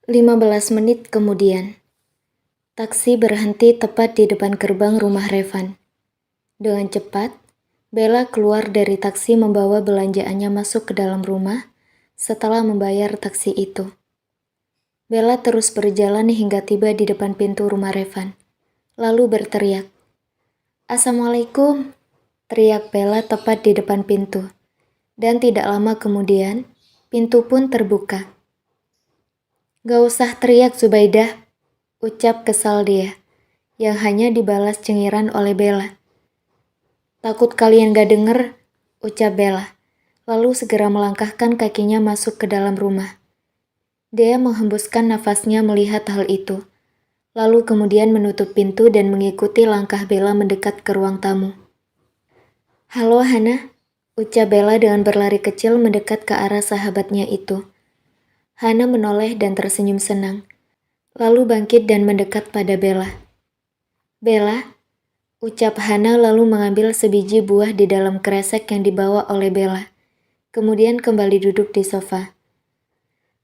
15 menit kemudian, taksi berhenti tepat di depan gerbang rumah Revan. Dengan cepat, Bella keluar dari taksi membawa belanjaannya masuk ke dalam rumah setelah membayar taksi itu. Bella terus berjalan hingga tiba di depan pintu rumah Revan, lalu berteriak, "Assalamualaikum!" teriak Bella tepat di depan pintu. Dan tidak lama kemudian, pintu pun terbuka. "Gak usah teriak, Zubaidah," ucap kesal dia, yang hanya dibalas cengiran oleh Bella. "Takut kalian gak denger," ucap Bella, lalu segera melangkahkan kakinya masuk ke dalam rumah. Dia menghembuskan nafasnya melihat hal itu, lalu kemudian menutup pintu dan mengikuti langkah Bella mendekat ke ruang tamu. "Halo Hana," ucap Bella dengan berlari kecil mendekat ke arah sahabatnya itu. Hana menoleh dan tersenyum senang, lalu bangkit dan mendekat pada Bella. "Bella," ucap Hana lalu mengambil sebiji buah di dalam kresek yang dibawa oleh Bella, kemudian kembali duduk di sofa.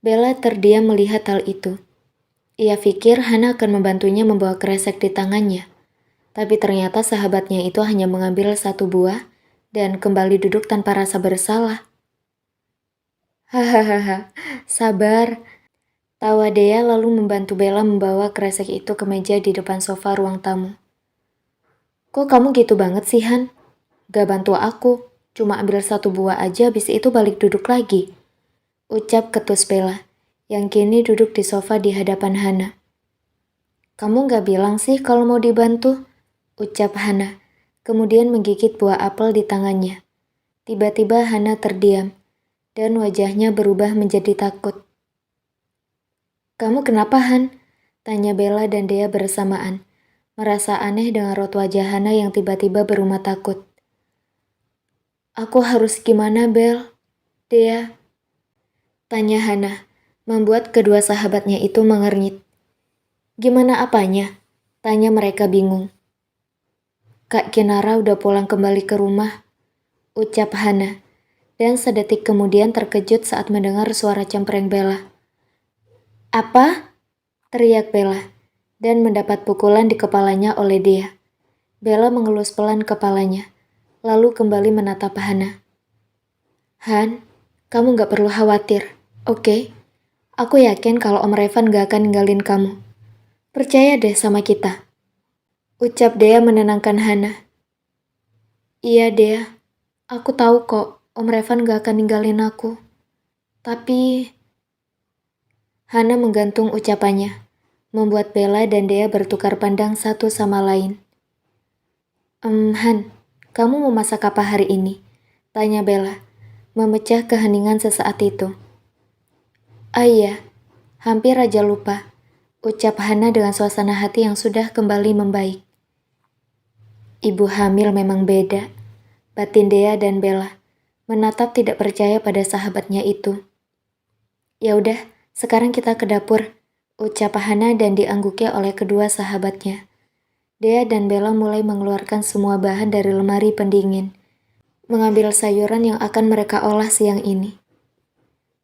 Bella terdiam melihat hal itu. Ia pikir Hana akan membantunya membawa kresek di tangannya, tapi ternyata sahabatnya itu hanya mengambil satu buah dan kembali duduk tanpa rasa bersalah. "Hahaha, sabar," tawa Dea lalu membantu Bella membawa kresek itu ke meja di depan sofa ruang tamu. "Kok kamu gitu banget sih, Han? Gak bantu aku, cuma ambil satu buah aja habis itu balik duduk lagi," ucap ketus Bella, yang kini duduk di sofa di hadapan Hana. "Kamu gak bilang sih kalau mau dibantu," ucap Hana, kemudian menggigit buah apel di tangannya. Tiba-tiba Hana terdiam, dan wajahnya berubah menjadi takut. "Kamu kenapa, Han?" tanya Bella dan Dea bersamaan, merasa aneh dengan raut wajah Hana yang tiba-tiba berumah takut. "Aku harus gimana, Bel? Dea?" tanya Hana, membuat kedua sahabatnya itu mengernyit. "Gimana apanya?" tanya mereka bingung. "Kak Kinara udah pulang kembali ke rumah," ucap Hana, dan sedetik kemudian terkejut saat mendengar suara cempreng Bella. "Apa?" teriak Bella, dan mendapat pukulan di kepalanya oleh Dea. Bella mengelus pelan kepalanya, lalu kembali menatap Hana. "Han, kamu gak perlu khawatir, oke? Aku yakin kalau Om Revan gak akan ninggalin kamu. Percaya deh sama kita," ucap Dea menenangkan Hana. "Iya Dea, aku tahu kok Om Revan gak akan ninggalin aku. Tapi..." Hana menggantung ucapannya, membuat Bella dan Dea bertukar pandang satu sama lain. Han, kamu mau masak apa hari ini?" tanya Bella, memecah keheningan sesaat itu. "Ah iya, hampir aja lupa," ucap Hana dengan suasana hati yang sudah kembali membaik. "Ibu hamil memang beda," batin Dea dan Bella, menatap tidak percaya pada sahabatnya itu. "Ya udah, sekarang kita ke dapur," ucap Hana dan diangguki oleh kedua sahabatnya. Dea dan Bella mulai mengeluarkan semua bahan dari lemari pendingin, mengambil sayuran yang akan mereka olah siang ini.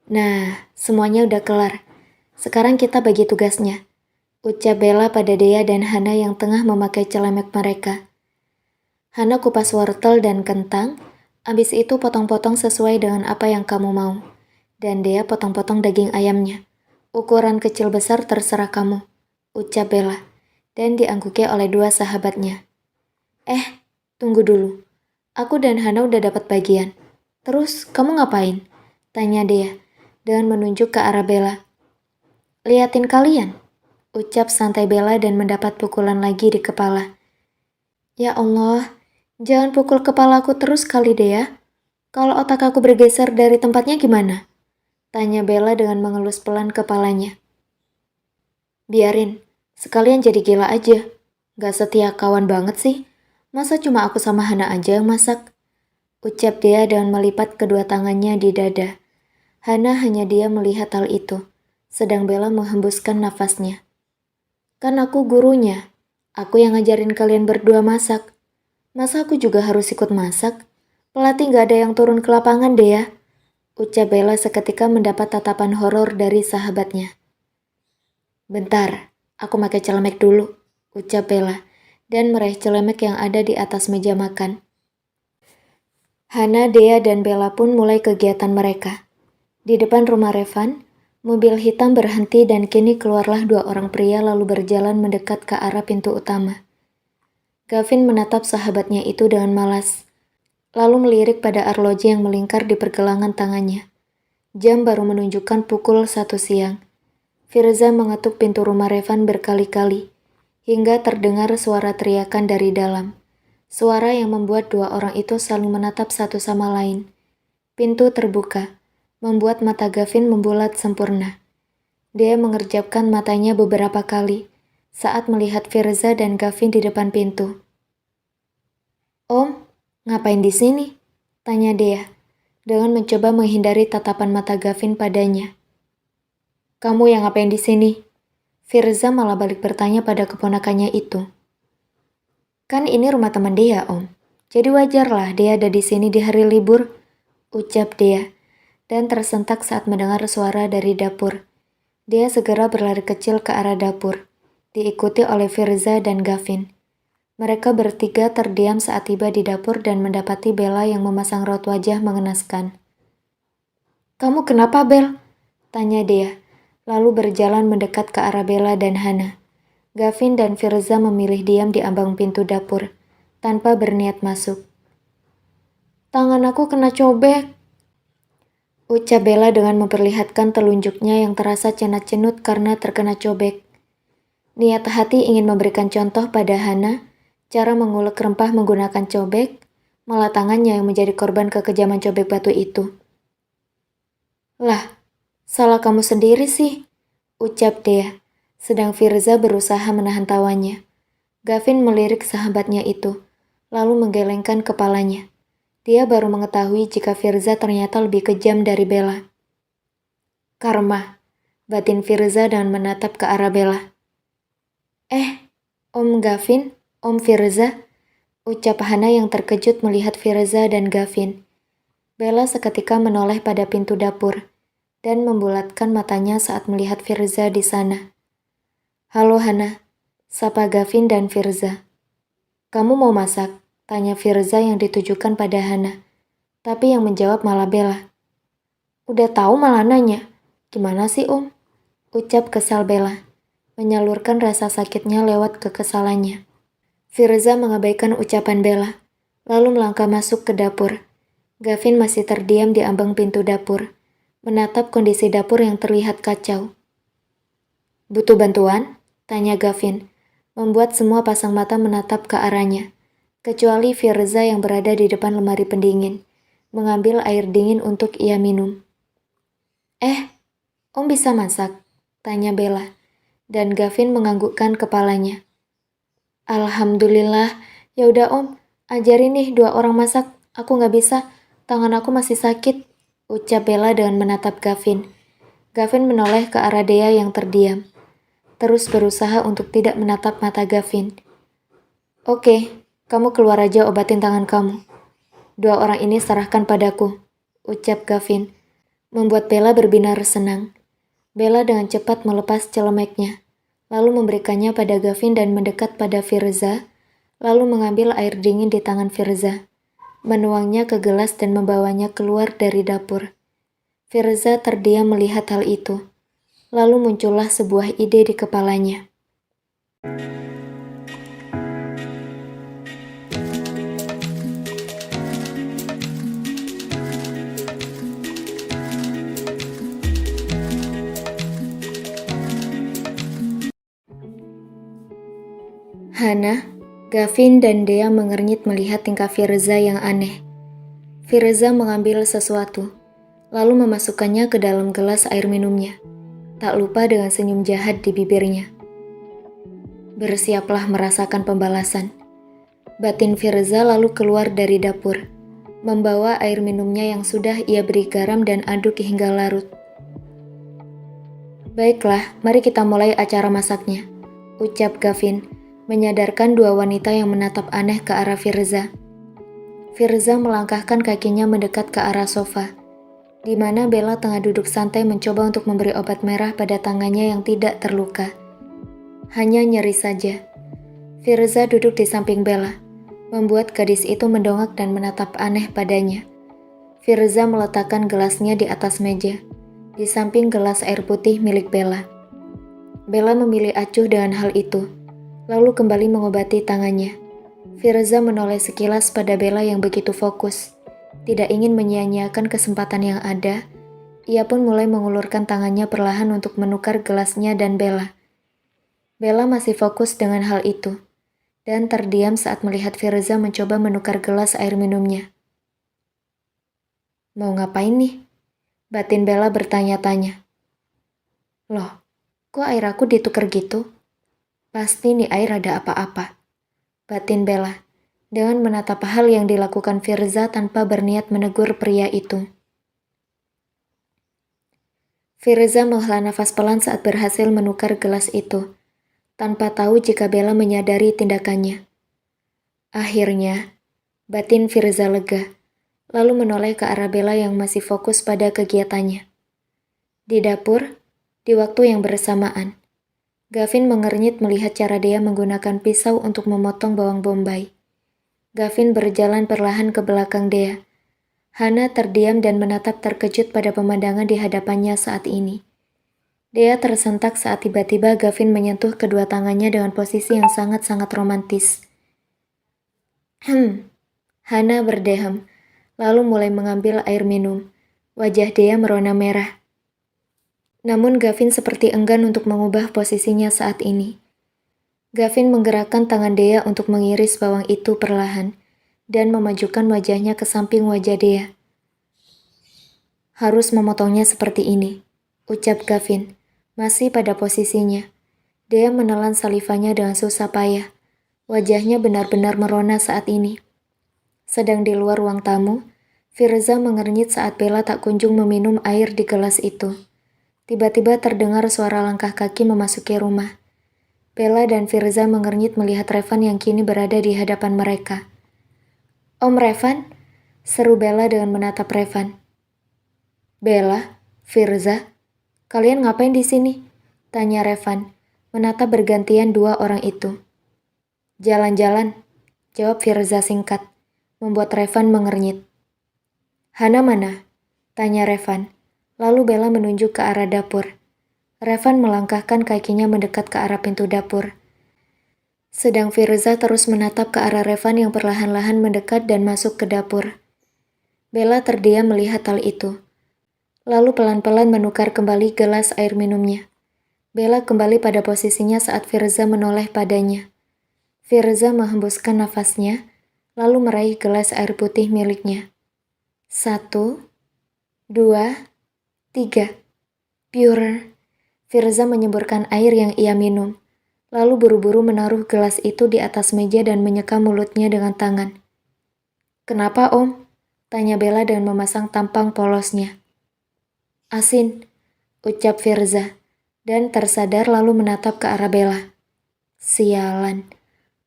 "Nah, semuanya udah kelar. Sekarang kita bagi tugasnya," ucap Bella pada Dea dan Hana yang tengah memakai celemek mereka. "Hana kupas wortel dan kentang, abis itu potong-potong sesuai dengan apa yang kamu mau. Dan Dea potong-potong daging ayamnya. Ukuran kecil besar terserah kamu," ucap Bella, dan diangguki oleh dua sahabatnya. Tunggu dulu. Aku dan Hana udah dapat bagian. Terus kamu ngapain?" tanya Dea, dengan menunjuk ke arah Bella. "Liatin kalian," ucap santai Bella dan mendapat pukulan lagi di kepala. "Ya Allah, jangan pukul kepalaku terus kali Dea. Kalau otak aku bergeser dari tempatnya gimana?" tanya Bella dengan mengelus pelan kepalanya. "Biarin, sekalian jadi gila aja. Gak setia kawan banget sih. Masa cuma aku sama Hana aja yang masak?" ucap Dea dengan melipat kedua tangannya di dada. Hana hanya diam melihat hal itu, sedang Bella menghembuskan nafasnya. "Kan aku gurunya. Aku yang ngajarin kalian berdua masak. Masa aku juga harus ikut masak? Pelatih gak ada yang turun ke lapangan deh ya," ucap Bella seketika mendapat tatapan horor dari sahabatnya. Bentar, aku pakai celemek dulu, ucap Bella, dan meraih celemek yang ada di atas meja makan. Hana, Dea, dan Bella pun mulai kegiatan mereka. Di depan rumah Revan, mobil hitam berhenti dan kini keluarlah dua orang pria lalu berjalan mendekat ke arah pintu utama. Gavin menatap sahabatnya itu dengan malas, lalu melirik pada arloji yang melingkar di pergelangan tangannya. Jam baru menunjukkan pukul 1 siang. Firza mengetuk pintu rumah Revan berkali-kali, hingga terdengar suara teriakan dari dalam. Suara yang membuat dua orang itu saling menatap satu sama lain. Pintu terbuka, membuat mata Gavin membulat sempurna. Dia mengerjapkan matanya beberapa kali saat melihat Firza dan Gavin di depan pintu. "Om, ngapain di sini?" tanya dia, dengan mencoba menghindari tatapan mata Gavin padanya. "Kamu yang ngapain di sini?" Firza malah balik bertanya pada keponakannya itu. "Kan ini rumah teman dia, Om. Jadi wajarlah dia ada di sini di hari libur," ucap dia, dan tersentak saat mendengar suara dari dapur. Dia segera berlari kecil ke arah dapur, diikuti oleh Firza dan Gavin. Mereka bertiga terdiam saat tiba di dapur dan mendapati Bella yang memasang raut wajah mengenaskan. "Kamu kenapa, Bel?" tanya dia, lalu berjalan mendekat ke arah Bella dan Hana. Gavin dan Firza memilih diam di ambang pintu dapur, tanpa berniat masuk. "Tangan aku kena cobek," ucap Bella dengan memperlihatkan telunjuknya yang terasa cenat-cenut karena terkena cobek. Niat hati ingin memberikan contoh pada Hana, cara mengulek rempah menggunakan cobek, malah tangannya yang menjadi korban kekejaman cobek batu itu. "Lah, salah kamu sendiri sih," ucap dia, sedang Firza berusaha menahan tawanya. Gavin melirik sahabatnya itu, lalu menggelengkan kepalanya. Dia baru mengetahui jika Firza ternyata lebih kejam dari Bella. "Karma," batin Firza dengan menatap ke arah Bella. Om Gavin, Om Firza," ucap Hana yang terkejut melihat Firza dan Gavin. Bella seketika menoleh pada pintu dapur dan membulatkan matanya saat melihat Firza di sana. "Halo Hana," sapa Gavin dan Firza. "Kamu mau masak?" tanya Firza yang ditujukan pada Hana, tapi yang menjawab malah Bella. "Udah tahu malah nanya. Gimana sih, Om?" ucap kesal Bella, menyalurkan rasa sakitnya lewat kekesalannya. Firza mengabaikan ucapan Bella, lalu melangkah masuk ke dapur. Gavin masih terdiam di ambang pintu dapur, menatap kondisi dapur yang terlihat kacau. "Butuh bantuan?" tanya Gavin, membuat semua pasang mata menatap ke arahnya, kecuali Firza yang berada di depan lemari pendingin, mengambil air dingin untuk ia minum. Om bisa masak?" tanya Bella, dan Gavin menganggukkan kepalanya. "Alhamdulillah, yaudah Om, ajarin nih dua orang masak, aku nggak bisa. Tangan aku masih sakit," ucap Bella dengan menatap Gavin. Gavin menoleh ke arah Dea yang terdiam, terus berusaha untuk tidak menatap mata Gavin. "Oke, kamu keluar aja obatin tangan kamu. Dua orang ini serahkan padaku," ucap Gavin, membuat Bella berbinar senang. Bella dengan cepat melepas celemeknya, lalu memberikannya pada Gavin dan mendekat pada Firza, lalu mengambil air dingin di tangan Firza, menuangnya ke gelas dan membawanya keluar dari dapur. Firza terdiam melihat hal itu, lalu muncullah sebuah ide di kepalanya. Hana, Gavin, dan Dea mengernyit melihat tingkah Firza yang aneh. Firza mengambil sesuatu, lalu memasukkannya ke dalam gelas air minumnya, tak lupa dengan senyum jahat di bibirnya. "Bersiaplah merasakan pembalasan," batin Firza lalu keluar dari dapur, membawa air minumnya yang sudah ia beri garam dan aduk hingga larut. "Baiklah, mari kita mulai acara masaknya," ucap Gavin, menyadarkan dua wanita yang menatap aneh ke arah Firza. Firza melangkahkan kakinya mendekat ke arah sofa, di mana Bella tengah duduk santai mencoba untuk memberi obat merah pada tangannya yang tidak terluka. hanya nyeri saja. Firza duduk di samping Bella, membuat gadis itu mendongak dan menatap aneh padanya. Firza meletakkan gelasnya di atas meja, di samping gelas air putih milik Bella. Bella memilih acuh dengan hal itu, lalu kembali mengobati tangannya. Firza menoleh sekilas pada Bella yang begitu fokus. Tidak ingin menyia-nyiakan kesempatan yang ada, ia pun mulai mengulurkan tangannya perlahan untuk menukar gelasnya dan Bella. Bella masih fokus dengan hal itu, dan terdiam saat melihat Firza mencoba menukar gelas air minumnya. Mau ngapain nih? Batin Bella bertanya-tanya. Loh, kok air aku ditukar gitu? Pasti nih air ada apa-apa. Batin Bella, dengan menatap hal yang dilakukan Firza tanpa berniat menegur pria itu. Firza menghela nafas pelan saat berhasil menukar gelas itu, tanpa tahu jika Bella menyadari tindakannya. Akhirnya, batin Firza lega, lalu menoleh ke arah Bella yang masih fokus pada kegiatannya. Di dapur, di waktu yang bersamaan, Gavin mengernyit melihat cara dia menggunakan pisau untuk memotong bawang bombay. Gavin berjalan perlahan ke belakang Dea. Hana terdiam dan menatap terkejut pada pemandangan di hadapannya saat ini. Dea tersentak saat tiba-tiba Gavin menyentuh kedua tangannya dengan posisi yang sangat-sangat romantis. Hana berdeham, lalu mulai mengambil air minum. Wajah Dea merona merah. Namun Gavin seperti enggan untuk mengubah posisinya saat ini. Gavin menggerakkan tangan Dea untuk mengiris bawang itu perlahan dan memajukan wajahnya ke samping wajah Dea. Harus memotongnya seperti ini, ucap Gavin, masih pada posisinya. Dea menelan salivanya dengan susah payah. Wajahnya benar-benar merona saat ini. Sedang di luar ruang tamu, Firza mengernyit saat Bella tak kunjung meminum air di gelas itu. Tiba-tiba terdengar suara langkah kaki memasuki rumah. Bella dan Firza mengernyit melihat Revan yang kini berada di hadapan mereka. Om Revan, seru Bella dengan menatap Revan. Bella, Firza, kalian ngapain di sini? Tanya Revan, menatap bergantian dua orang itu. Jalan-jalan, jawab Firza singkat, membuat Revan mengernyit. Hana mana? Tanya Revan. Lalu Bella menunjuk ke arah dapur. Revan melangkahkan kakinya mendekat ke arah pintu dapur. Sedang Firza terus menatap ke arah Revan yang perlahan-lahan mendekat dan masuk ke dapur. Bella terdiam melihat hal itu. Lalu pelan-pelan menukar kembali gelas air minumnya. Bella kembali pada posisinya saat Firza menoleh padanya. Firza menghembuskan nafasnya, lalu meraih gelas air putih miliknya. 1, 2, 3. Pure. Firza menyemburkan air yang ia minum, lalu buru-buru menaruh gelas itu di atas meja dan menyeka mulutnya dengan tangan. Kenapa, Om? Tanya Bella dengan memasang tampang polosnya. Asin, ucap Firza, dan tersadar lalu menatap ke arah Bella. Sialan,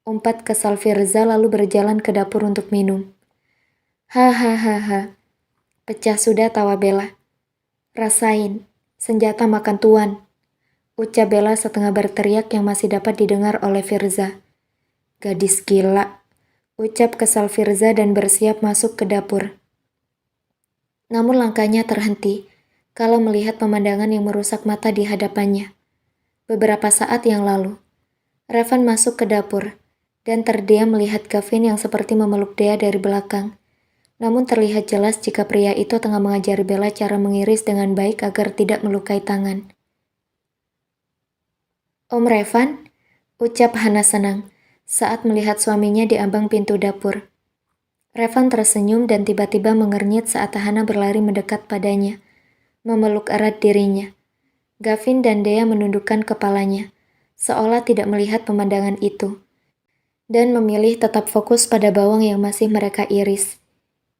umpat kesal Firza lalu berjalan ke dapur untuk minum. Hahaha, pecah sudah tawa Bella. Rasain, senjata makan tuan, ucap Bella setengah berteriak yang masih dapat didengar oleh Firza. Gadis gila, ucap kesal Firza dan bersiap masuk ke dapur. Namun langkahnya terhenti kalau melihat pemandangan yang merusak mata di hadapannya. Beberapa saat yang lalu, Revan masuk ke dapur dan terdiam melihat Gavin yang seperti memeluk Dea dari belakang. Namun terlihat jelas jika pria itu tengah mengajari Bella cara mengiris dengan baik agar tidak melukai tangan. Om Revan, ucap Hana senang saat melihat suaminya di ambang pintu dapur. Revan tersenyum dan tiba-tiba mengernyit saat Hana berlari mendekat padanya, memeluk erat dirinya. Gavin dan Dea menundukkan kepalanya, seolah tidak melihat pemandangan itu, dan memilih tetap fokus pada bawang yang masih mereka iris.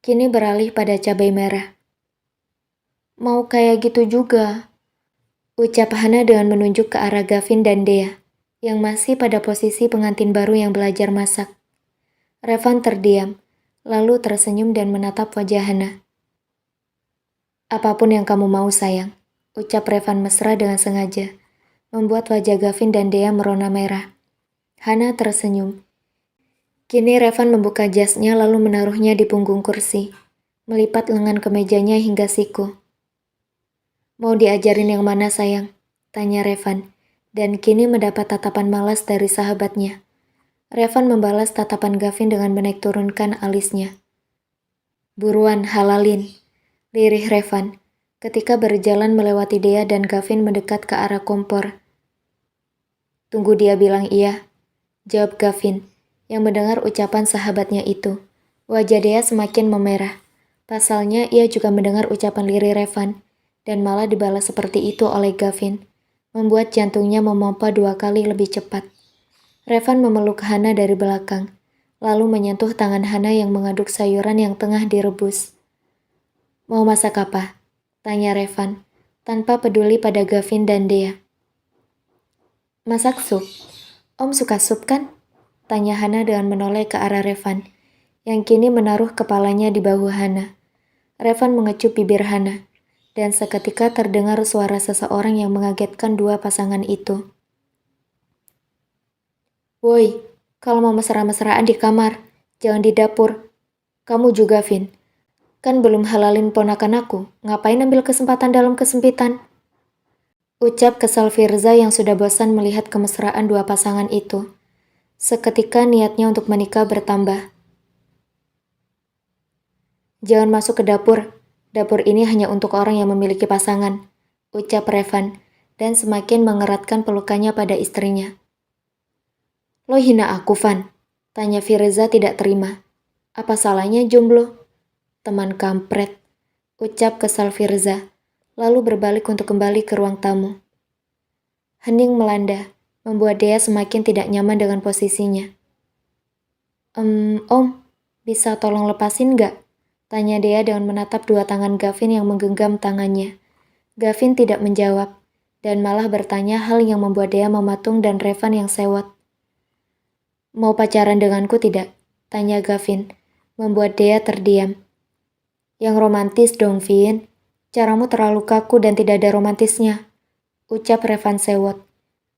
Kini beralih pada cabai merah. Mau kayak gitu juga, ucap Hana dengan menunjuk ke arah Gavin dan Dea, yang masih pada posisi pengantin baru yang belajar masak. Revan terdiam, lalu tersenyum dan menatap wajah Hana. Apapun yang kamu mau sayang, ucap Revan mesra dengan sengaja, membuat wajah Gavin dan Dea merona merah. Hana tersenyum. Kini Revan membuka jasnya lalu menaruhnya di punggung kursi, melipat lengan kemejanya hingga siku. "Mau diajarin yang mana sayang?" tanya Revan, dan kini mendapat tatapan malas dari sahabatnya. Revan membalas tatapan Gavin dengan menaik turunkan alisnya. "Buruan, halalin," lirih Revan, ketika berjalan melewati Dea dan Gavin mendekat ke arah kompor. "Tunggu dia bilang iya," jawab Gavin, yang mendengar ucapan sahabatnya itu. Wajah Dea semakin memerah. Pasalnya ia juga mendengar ucapan lirih Revan, dan malah dibalas seperti itu oleh Gavin, membuat jantungnya memompa 2 kali lebih cepat. Revan memeluk Hana dari belakang, lalu menyentuh tangan Hana yang mengaduk sayuran yang tengah direbus. "Mau masak apa?" tanya Revan, tanpa peduli pada Gavin dan Dea. "Masak sup. Om suka sup kan?" tanya Hana dengan menoleh ke arah Revan, yang kini menaruh kepalanya di bahu Hana. Revan mengecup bibir Hana, dan seketika terdengar suara seseorang yang mengagetkan dua pasangan itu. "Woi, kalau mau mesra-mesraan di kamar, jangan di dapur. Kamu juga, Vin. Kan belum halalin ponakan aku, ngapain ambil kesempatan dalam kesempitan?" Ucap kesal Firza yang sudah bosan melihat kemesraan dua pasangan itu. Seketika niatnya untuk menikah bertambah. "Jangan masuk ke dapur. Dapur ini hanya untuk orang yang memiliki pasangan," ucap Revan, dan semakin mengeratkan pelukannya pada istrinya. "Lo hina aku, Van?" tanya Firza tidak terima. "Apa salahnya jomblo?" "Teman kampret," ucap kesal Firza, lalu berbalik untuk kembali ke ruang tamu. Hening melanda, membuat Dea semakin tidak nyaman dengan posisinya. Om, bisa tolong lepasin nggak?" tanya Dea dengan menatap dua tangan Gavin yang menggenggam tangannya. Gavin tidak menjawab, dan malah bertanya hal yang membuat Dea mematung dan Revan yang sewot. "Mau pacaran denganku tidak?" tanya Gavin, membuat Dea terdiam. "Yang romantis dong, Vin. Caramu terlalu kaku dan tidak ada romantisnya," ucap Revan sewot,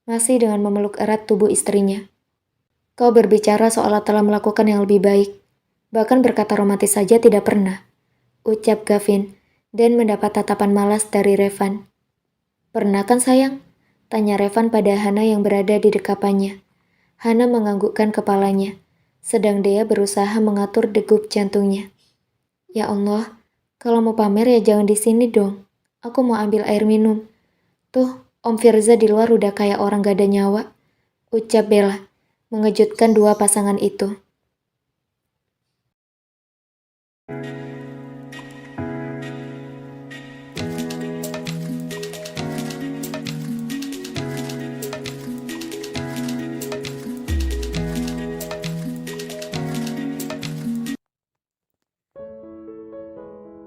masih dengan memeluk erat tubuh istrinya. "Kau berbicara seolah telah melakukan yang lebih baik. Bahkan berkata romantis saja tidak pernah," ucap Gavin, dan mendapat tatapan malas dari Revan. "Pernah kan sayang?" tanya Revan pada Hana yang berada di dekapannya. Hana menganggukkan kepalanya, sedang Dea berusaha mengatur degup jantungnya. "Ya Allah, kalau mau pamer ya jangan di sini dong. Aku mau ambil air minum. Tuh, Om Firza di luar udah kayak orang gak ada nyawa," ucap Bella, mengejutkan dua pasangan itu.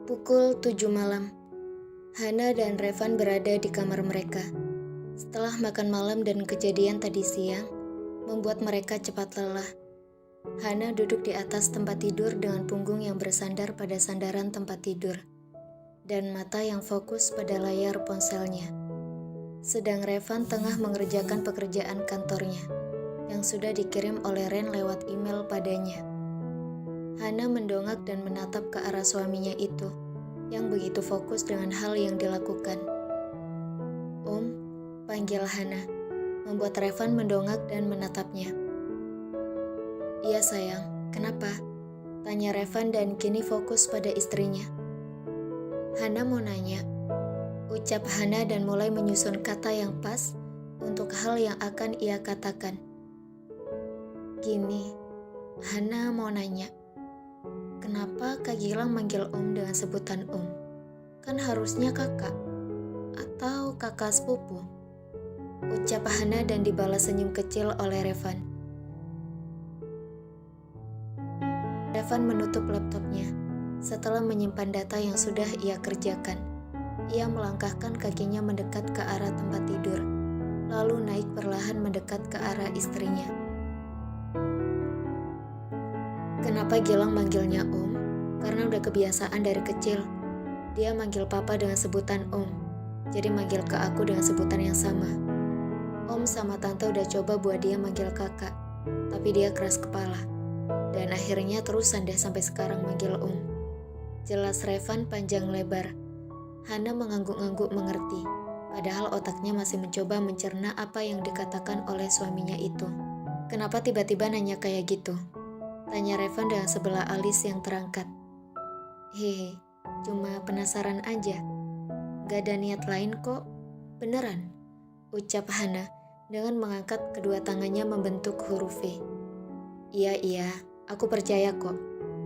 Pukul 7 malam. Hana dan Revan berada di kamar mereka. Setelah makan malam dan kejadian tadi siang, membuat mereka cepat lelah. Hana duduk di atas tempat tidur dengan punggung yang bersandar pada sandaran tempat tidur, dan mata yang fokus pada layar ponselnya. Sedang Revan tengah mengerjakan pekerjaan kantornya, yang sudah dikirim oleh Ren lewat email padanya. Hana mendongak dan menatap ke arah suaminya itu, yang begitu fokus dengan hal yang dilakukan. "Om," panggil Hana, membuat Revan mendongak dan menatapnya. "Iya sayang, kenapa?" tanya Revan dan kini fokus pada istrinya. "Hana mau nanya," ucap Hana dan mulai menyusun kata yang pas untuk hal yang akan ia katakan. "Gini, Hana mau nanya, kenapa Kak Gilang manggil Om dengan sebutan Om? Kan harusnya kakak, atau kakak sepupu?" ucap Hana dan dibalas senyum kecil oleh Revan. Revan menutup laptopnya. Setelah menyimpan data yang sudah ia kerjakan, ia melangkahkan kakinya mendekat ke arah tempat tidur, lalu naik perlahan mendekat ke arah istrinya. "Kenapa Gilang manggilnya Om? Karena udah kebiasaan dari kecil. Dia manggil papa dengan sebutan Om, jadi manggil ke aku dengan sebutan yang sama," Om sama Tante udah coba buat dia manggil kakak, tapi dia keras kepala. Dan akhirnya terus sandah sampai sekarang manggil Om. Jelas Revan panjang lebar. Hana mengangguk-angguk mengerti, padahal otaknya masih mencoba mencerna apa yang dikatakan oleh suaminya itu. Kenapa tiba-tiba nanya kayak gitu? Tanya Revan dengan sebelah alis yang terangkat. Hehe, cuma penasaran aja. Gak ada niat lain kok, beneran? Ucap Hana dengan mengangkat kedua tangannya membentuk huruf V. Iya, aku percaya kok,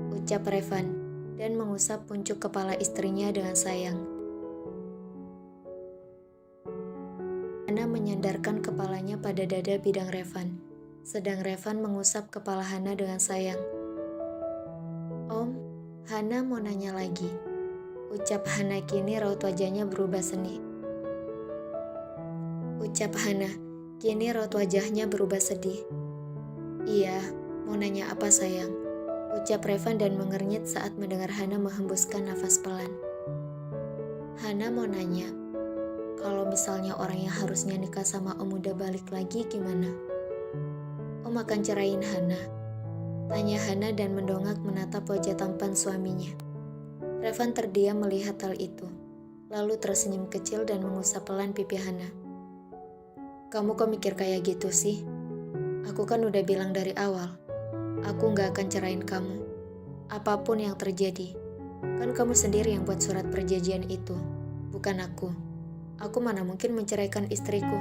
ucap Revan dan mengusap puncuk kepala istrinya dengan sayang. Hana menyandarkan kepalanya pada dada bidang Revan, sedang Revan mengusap kepala Hana dengan sayang. Om, Hana mau nanya lagi, ucap Hana kini raut wajahnya berubah seni. Ucap Hana, kini raut wajahnya berubah sedih. Iya, mau nanya apa sayang? Ucap Revan dan mengernyit saat mendengar Hana menghembuskan nafas pelan. Hana mau nanya, kalau misalnya orang yang harusnya nikah sama Om udah balik lagi gimana? Om akan ceraiin Hana? Tanya Hana dan mendongak menatap wajah tampan suaminya. Revan terdiam melihat hal itu, lalu tersenyum kecil dan mengusap pelan pipi Hana. Kamu kok mikir kayak gitu sih? Aku kan udah bilang dari awal, aku gak akan cerain kamu. Apapun yang terjadi, kan kamu sendiri yang buat surat perjanjian itu, bukan aku. Aku mana mungkin menceraikan istriku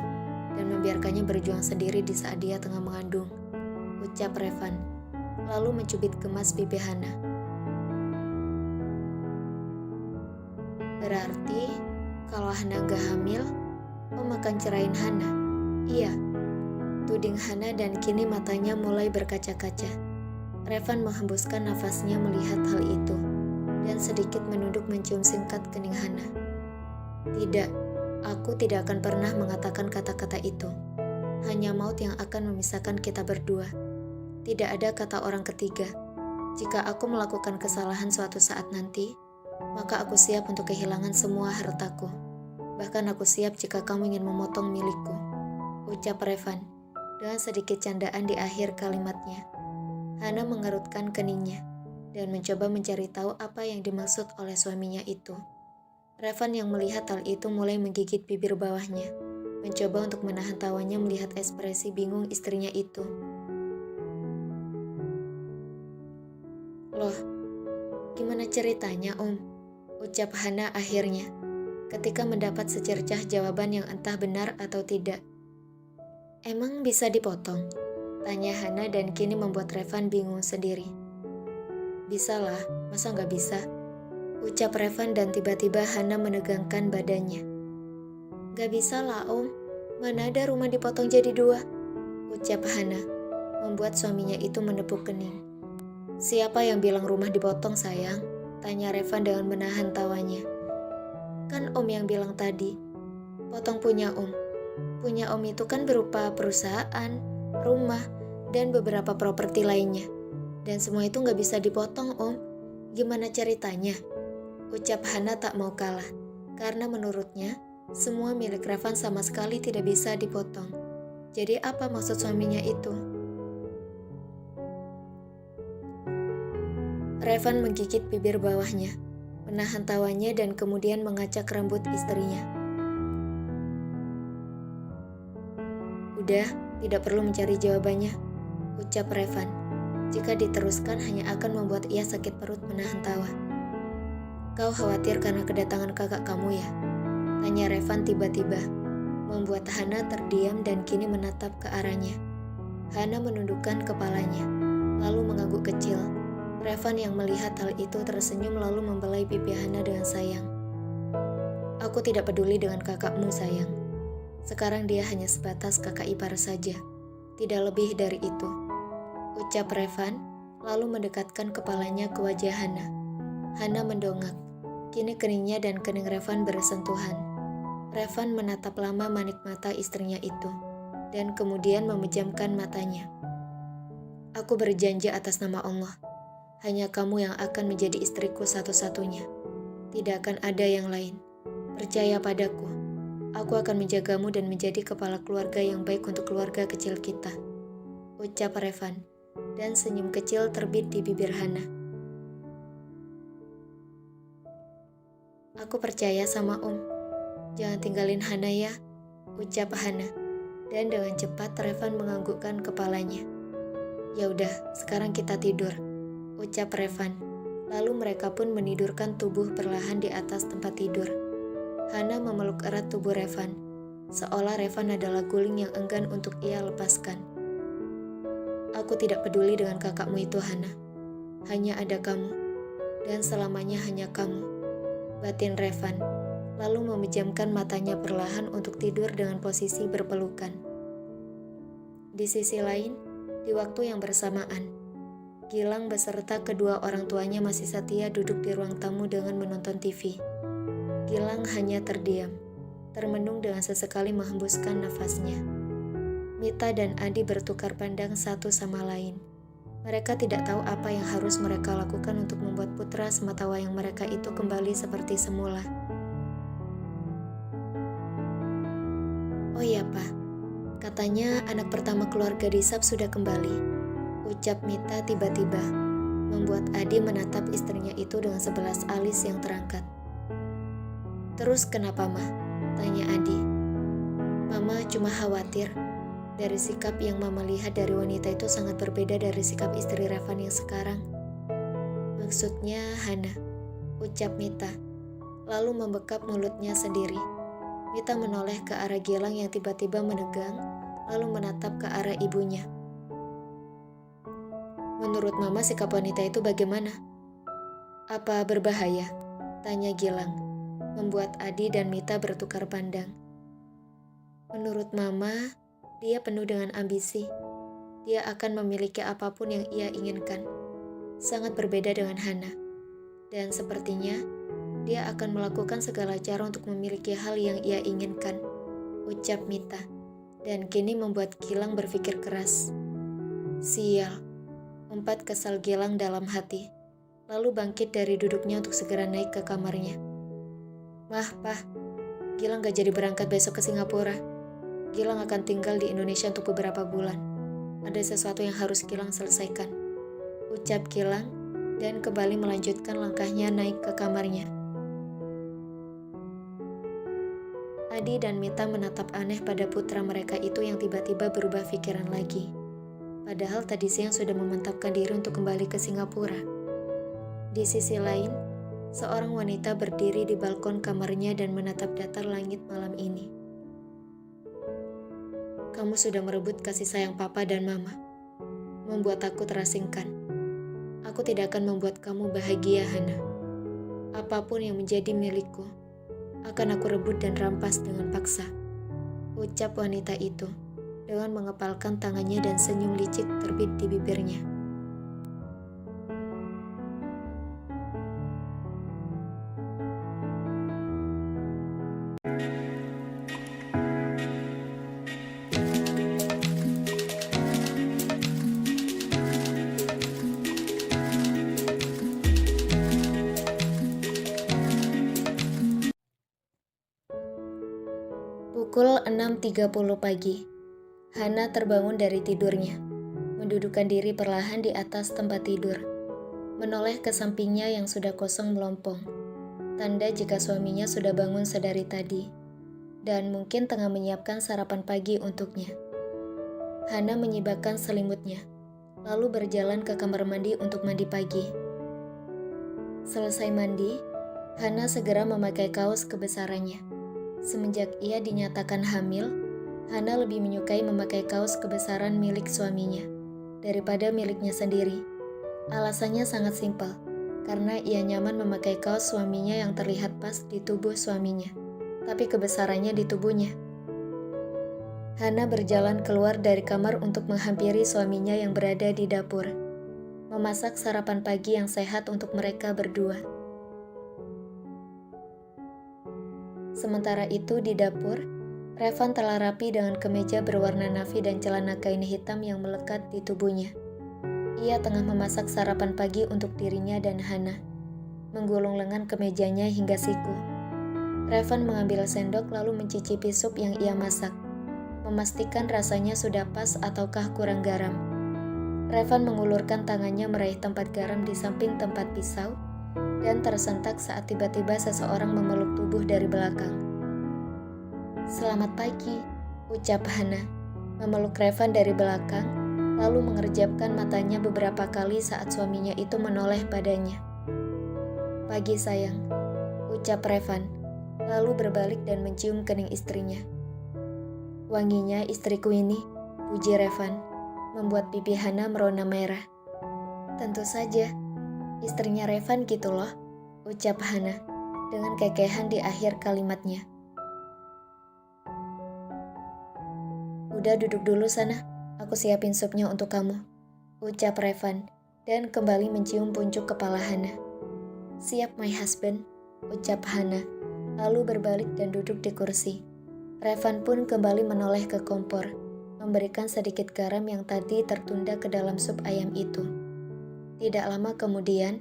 dan membiarkannya berjuang sendiri di saat dia tengah mengandung, ucap Revan, lalu mencubit gemas pipi Hana. Berarti, kalau Hana gak hamil, Om akan cerain Hana? Iya, tuding Hana dan kini matanya mulai berkaca-kaca. Revan menghembuskan nafasnya melihat hal itu dan sedikit menunduk mencium singkat kening Hana. Tidak, aku tidak akan pernah mengatakan kata-kata itu. Hanya maut yang akan memisahkan kita berdua. Tidak ada kata orang ketiga. Jika aku melakukan kesalahan suatu saat nanti, maka aku siap untuk kehilangan semua hartaku. Bahkan aku siap jika kamu ingin memotong milikku, ucap Revan dengan sedikit candaan di akhir kalimatnya. Hana mengerutkan keningnya dan mencoba mencari tahu apa yang dimaksud oleh suaminya itu. Revan yang melihat hal itu mulai menggigit bibir bawahnya, mencoba untuk menahan tawanya melihat ekspresi bingung istrinya itu. Loh, gimana ceritanya Om? Ucap Hana akhirnya, ketika mendapat secercah jawaban yang entah benar atau tidak. Emang bisa dipotong? Tanya Hana dan kini membuat Revan bingung sendiri. Bisalah, masa nggak bisa? Ucap Revan dan tiba-tiba Hana menegangkan badannya. Gak bisa lah Om, mana ada rumah dipotong jadi dua? Ucap Hana, membuat suaminya itu menepuk kening. Siapa yang bilang rumah dipotong sayang? Tanya Revan dengan menahan tawanya. Kan Om yang bilang tadi, potong punya Om. Punya Om itu kan berupa perusahaan, rumah, dan beberapa properti lainnya. Dan semua itu gak bisa dipotong Om. Gimana ceritanya? Ucap Hana tak mau kalah, karena menurutnya, semua milik Revan sama sekali tidak bisa dipotong. Jadi apa maksud suaminya itu? Revan menggigit bibir bawahnya, menahan tawanya dan kemudian mengacak rambut istrinya. Udah, tidak perlu mencari jawabannya, ucap Revan. Jika diteruskan hanya akan membuat ia sakit perut menahan tawa. Kau khawatir karena kedatangan kakak kamu ya? Tanya Revan tiba-tiba, membuat Hana terdiam dan kini menatap ke arahnya. Hana menundukkan kepalanya, lalu mengangguk kecil. Revan yang melihat hal itu tersenyum lalu membelai pipi Hana dengan sayang. Aku tidak peduli dengan kakakmu sayang. Sekarang dia hanya sebatas kakak ipar saja, tidak lebih dari itu. Ucap Revan, lalu mendekatkan kepalanya ke wajah Hana. Hana mendongak, kini keningnya dan kening Revan bersentuhan. Revan menatap lama manik mata istrinya itu, dan kemudian memejamkan matanya. Aku berjanji atas nama Allah, hanya kamu yang akan menjadi istriku satu-satunya. Tidak akan ada yang lain. Percaya padaku. Aku akan menjagamu dan menjadi kepala keluarga yang baik untuk keluarga kecil kita, ucap Revan, dan senyum kecil terbit di bibir Hana. Aku percaya sama Om. Jangan tinggalin Hana ya, ucap Hana. Dan dengan cepat Revan menganggukkan kepalanya. Ya udah, sekarang kita tidur, ucap Revan. Lalu mereka pun menidurkan tubuh perlahan di atas tempat tidur. Hana memeluk erat tubuh Revan, seolah Revan adalah guling yang enggan untuk ia lepaskan. Aku tidak peduli dengan kakakmu itu, Hana. Hanya ada kamu, dan selamanya hanya kamu, batin Revan, lalu memejamkan matanya perlahan untuk tidur dengan posisi berpelukan. Di sisi lain, di waktu yang bersamaan, Gilang beserta kedua orang tuanya masih setia duduk di ruang tamu dengan menonton TV. Gilang hanya terdiam, termenung dengan sesekali menghembuskan nafasnya. Mita dan Adi bertukar pandang satu sama lain. Mereka tidak tahu apa yang harus mereka lakukan untuk membuat putra sematawayang mereka itu kembali seperti semula. Oh iya, Pak. Katanya anak pertama keluarga Disap sudah kembali, ucap Mita tiba-tiba, membuat Adi menatap istrinya itu dengan sebelas alis yang terangkat. Terus kenapa, Ma? Tanya Adi. Mama cuma khawatir. Dari sikap yang Mama lihat dari wanita itu sangat berbeda dari sikap istri Revan yang sekarang. Maksudnya Hana, ucap Mita, lalu membekap mulutnya sendiri. Mita menoleh ke arah Gilang yang tiba-tiba menegang, lalu menatap ke arah ibunya. Menurut Mama sikap wanita itu bagaimana? Apa berbahaya? Tanya Gilang, membuat Adi dan Mita bertukar pandang. Menurut Mama, dia penuh dengan ambisi. Dia akan memiliki apapun yang ia inginkan. Sangat berbeda dengan Hana. Dan sepertinya, dia akan melakukan segala cara untuk memiliki hal yang ia inginkan, ucap Mita. Dan kini membuat Gilang berpikir keras. Sial, empat kesal Gilang dalam hati. Lalu bangkit dari duduknya untuk segera naik ke kamarnya. Mah, Pah, Gilang gak jadi berangkat besok ke Singapura. Gilang akan tinggal di Indonesia untuk beberapa bulan. Ada sesuatu yang harus Gilang selesaikan, ucap Gilang, dan kembali melanjutkan langkahnya naik ke kamarnya. Adi dan Mita menatap aneh pada putra mereka itu yang tiba-tiba berubah pikiran lagi. Padahal tadi siang sudah memantapkan diri untuk kembali ke Singapura. Di sisi lain, seorang wanita berdiri di balkon kamarnya dan menatap datar langit malam ini. Kamu sudah merebut kasih sayang Papa dan Mama, membuat aku terasingkan. Aku tidak akan membuat kamu bahagia, Hana. Apapun yang menjadi milikku, akan aku rebut dan rampas dengan paksa, ucap wanita itu, dengan mengepalkan tangannya dan senyum licik terbit di bibirnya. Pukul 6.30 pagi, Hana terbangun dari tidurnya, mendudukkan diri perlahan di atas tempat tidur, menoleh ke sampingnya yang sudah kosong melompong, tanda jika suaminya sudah bangun sedari tadi, dan mungkin tengah menyiapkan sarapan pagi untuknya. Hana menyibakkan selimutnya, lalu berjalan ke kamar mandi untuk mandi pagi. Selesai mandi, Hana segera memakai kaos kebesarannya. Semenjak ia dinyatakan hamil, Hana lebih menyukai memakai kaos kebesaran milik suaminya daripada miliknya sendiri. Alasannya sangat simpel, karena ia nyaman memakai kaos suaminya yang terlihat pas di tubuh suaminya, tapi kebesarannya di tubuhnya. Hana berjalan keluar dari kamar untuk menghampiri suaminya yang berada di dapur, memasak sarapan pagi yang sehat untuk mereka berdua. Sementara itu di dapur, Revan telah rapi dengan kemeja berwarna navy dan celana kain hitam yang melekat di tubuhnya. Ia tengah memasak sarapan pagi untuk dirinya dan Hana, menggulung lengan kemejanya hingga siku. Revan mengambil sendok lalu mencicipi sup yang ia masak, memastikan rasanya sudah pas ataukah kurang garam. Revan mengulurkan tangannya meraih tempat garam di samping tempat pisau dan tersentak saat tiba-tiba seseorang memeluk tubuh dari belakang. "Selamat pagi," ucap Hana, memeluk Revan dari belakang, lalu mengerjapkan matanya beberapa kali saat suaminya itu menoleh padanya. "Pagi sayang," ucap Revan, lalu berbalik dan mencium kening istrinya. "Wanginya istriku ini," puji Revan, membuat pipi Hana merona merah. "Tentu saja, istrinya Revan gitu loh," ucap Hana dengan kekehan di akhir kalimatnya. "Udah duduk dulu sana, aku siapin supnya untuk kamu," ucap Revan dan kembali mencium puncuk kepala Hana. "Siap my husband," ucap Hana, lalu berbalik dan duduk di kursi. Revan pun kembali menoleh ke kompor, memberikan sedikit garam yang tadi tertunda ke dalam sup ayam itu. Tidak lama kemudian,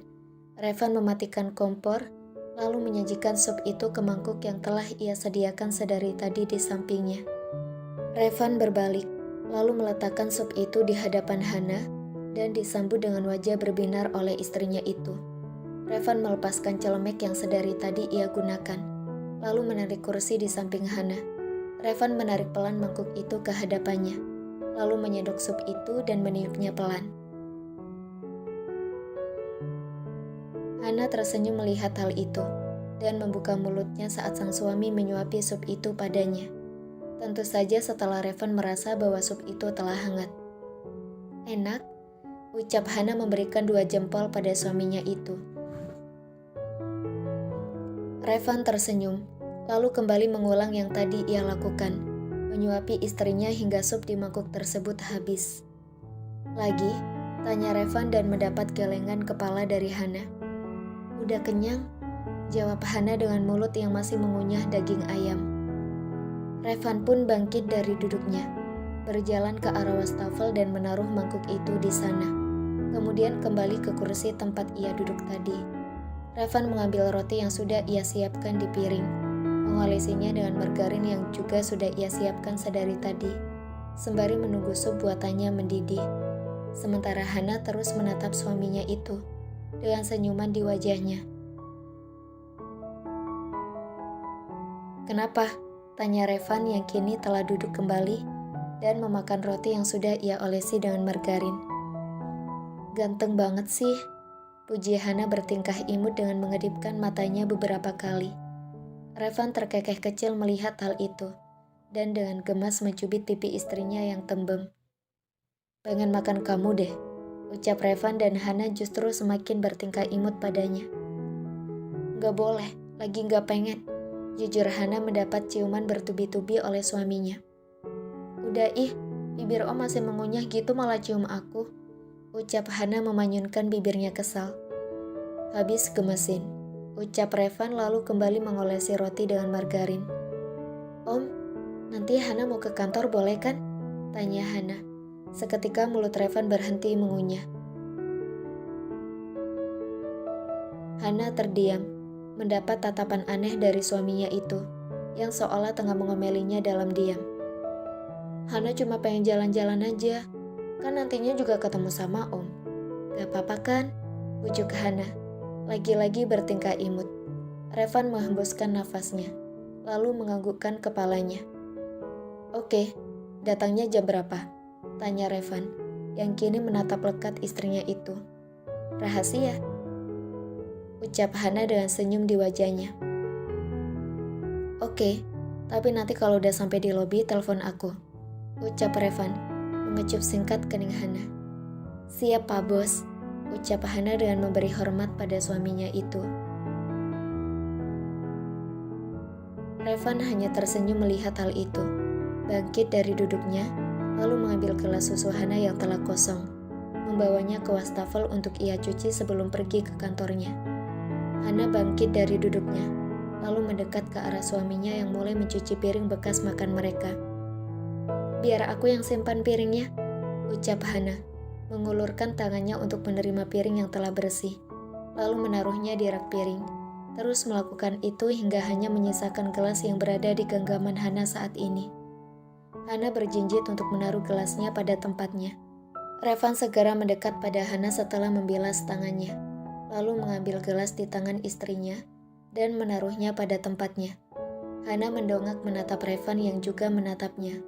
Revan mematikan kompor, lalu menyajikan sup itu ke mangkuk yang telah ia sediakan sedari tadi di sampingnya. Revan berbalik, lalu meletakkan sup itu di hadapan Hana dan disambut dengan wajah berbinar oleh istrinya itu. Revan melepaskan celemek yang sedari tadi ia gunakan, lalu menarik kursi di samping Hana. Revan menarik pelan mangkuk itu ke hadapannya, lalu menyedok sup itu dan meniupnya pelan. Hana tersenyum melihat hal itu, dan membuka mulutnya saat sang suami menyuapi sup itu padanya. Tentu saja setelah Revan merasa bahwa sup itu telah hangat. "Enak," ucap Hana memberikan 2 jempol pada suaminya itu. Revan tersenyum, lalu kembali mengulang yang tadi ia lakukan, menyuapi istrinya hingga sup di mangkuk tersebut habis. "Lagi?" tanya Revan dan mendapat gelengan kepala dari Hana. "Udah kenyang," jawab Hana dengan mulut yang masih mengunyah daging ayam. Revan pun bangkit dari duduknya, berjalan ke arah wastafel dan menaruh mangkuk itu di sana. Kemudian kembali ke kursi tempat ia duduk tadi. Revan mengambil roti yang sudah ia siapkan di piring, mengolesinya dengan margarin yang juga sudah ia siapkan sedari tadi, sembari menunggu sup buatannya mendidih. Sementara Hana terus menatap suaminya itu dengan senyuman di wajahnya. "Kenapa?" tanya Revan yang kini telah duduk kembali dan memakan roti yang sudah ia olesi dengan margarin. "Ganteng banget sih," puji Hana bertingkah imut dengan mengedipkan matanya beberapa kali. Revan terkekeh kecil melihat hal itu, dan dengan gemas mencubit pipi istrinya yang tembem. "Pengen makan kamu deh," ucap Revan dan Hana justru semakin bertingkah imut padanya. "Gak boleh, lagi gak pengen," jujur Hana mendapat ciuman bertubi-tubi oleh suaminya. "Udah ih, bibir om masih mengunyah gitu malah cium aku," ucap Hana memanyunkan bibirnya kesal. "Habis gemesin," ucap Revan lalu kembali mengolesi roti dengan margarin. "Om, nanti Hana mau ke kantor boleh kan?" tanya Hana. Seketika mulut Revan berhenti mengunyah. Hana terdiam, mendapat tatapan aneh dari suaminya itu, yang seolah tengah ngomelinya dalam diam. "Hana cuma pengen jalan-jalan aja, kan nantinya juga ketemu sama om. Gak apa-apa kan?" ujuk Hana, lagi-lagi bertingkah imut. Revan menghembuskan nafasnya, lalu menganggukkan kepalanya. "Oke, datangnya jam berapa?" tanya Revan, yang kini menatap lekat istrinya itu. "Rahasia," ucap Hana dengan senyum di wajahnya. "Oke, tapi nanti kalau udah sampai di lobi telepon aku," ucap Revan, mengecup singkat kening Hana. "Siap Pak Bos," ucap Hana dengan memberi hormat pada suaminya itu. Revan hanya tersenyum melihat hal itu, bangkit dari duduknya, lalu mengambil gelas susu Hana yang telah kosong, membawanya ke wastafel untuk ia cuci sebelum pergi ke kantornya. Hana bangkit dari duduknya, lalu mendekat ke arah suaminya yang mulai mencuci piring bekas makan mereka. "Biar aku yang simpan piringnya," ucap Hana, mengulurkan tangannya untuk menerima piring yang telah bersih, lalu menaruhnya di rak piring, terus melakukan itu hingga hanya menyisakan gelas yang berada di genggaman Hana saat ini. Hana berjinjit untuk menaruh gelasnya pada tempatnya. Revan segera mendekat pada Hana setelah membilas tangannya, lalu mengambil gelas di tangan istrinya dan menaruhnya pada tempatnya. Hana mendongak menatap Revan yang juga menatapnya.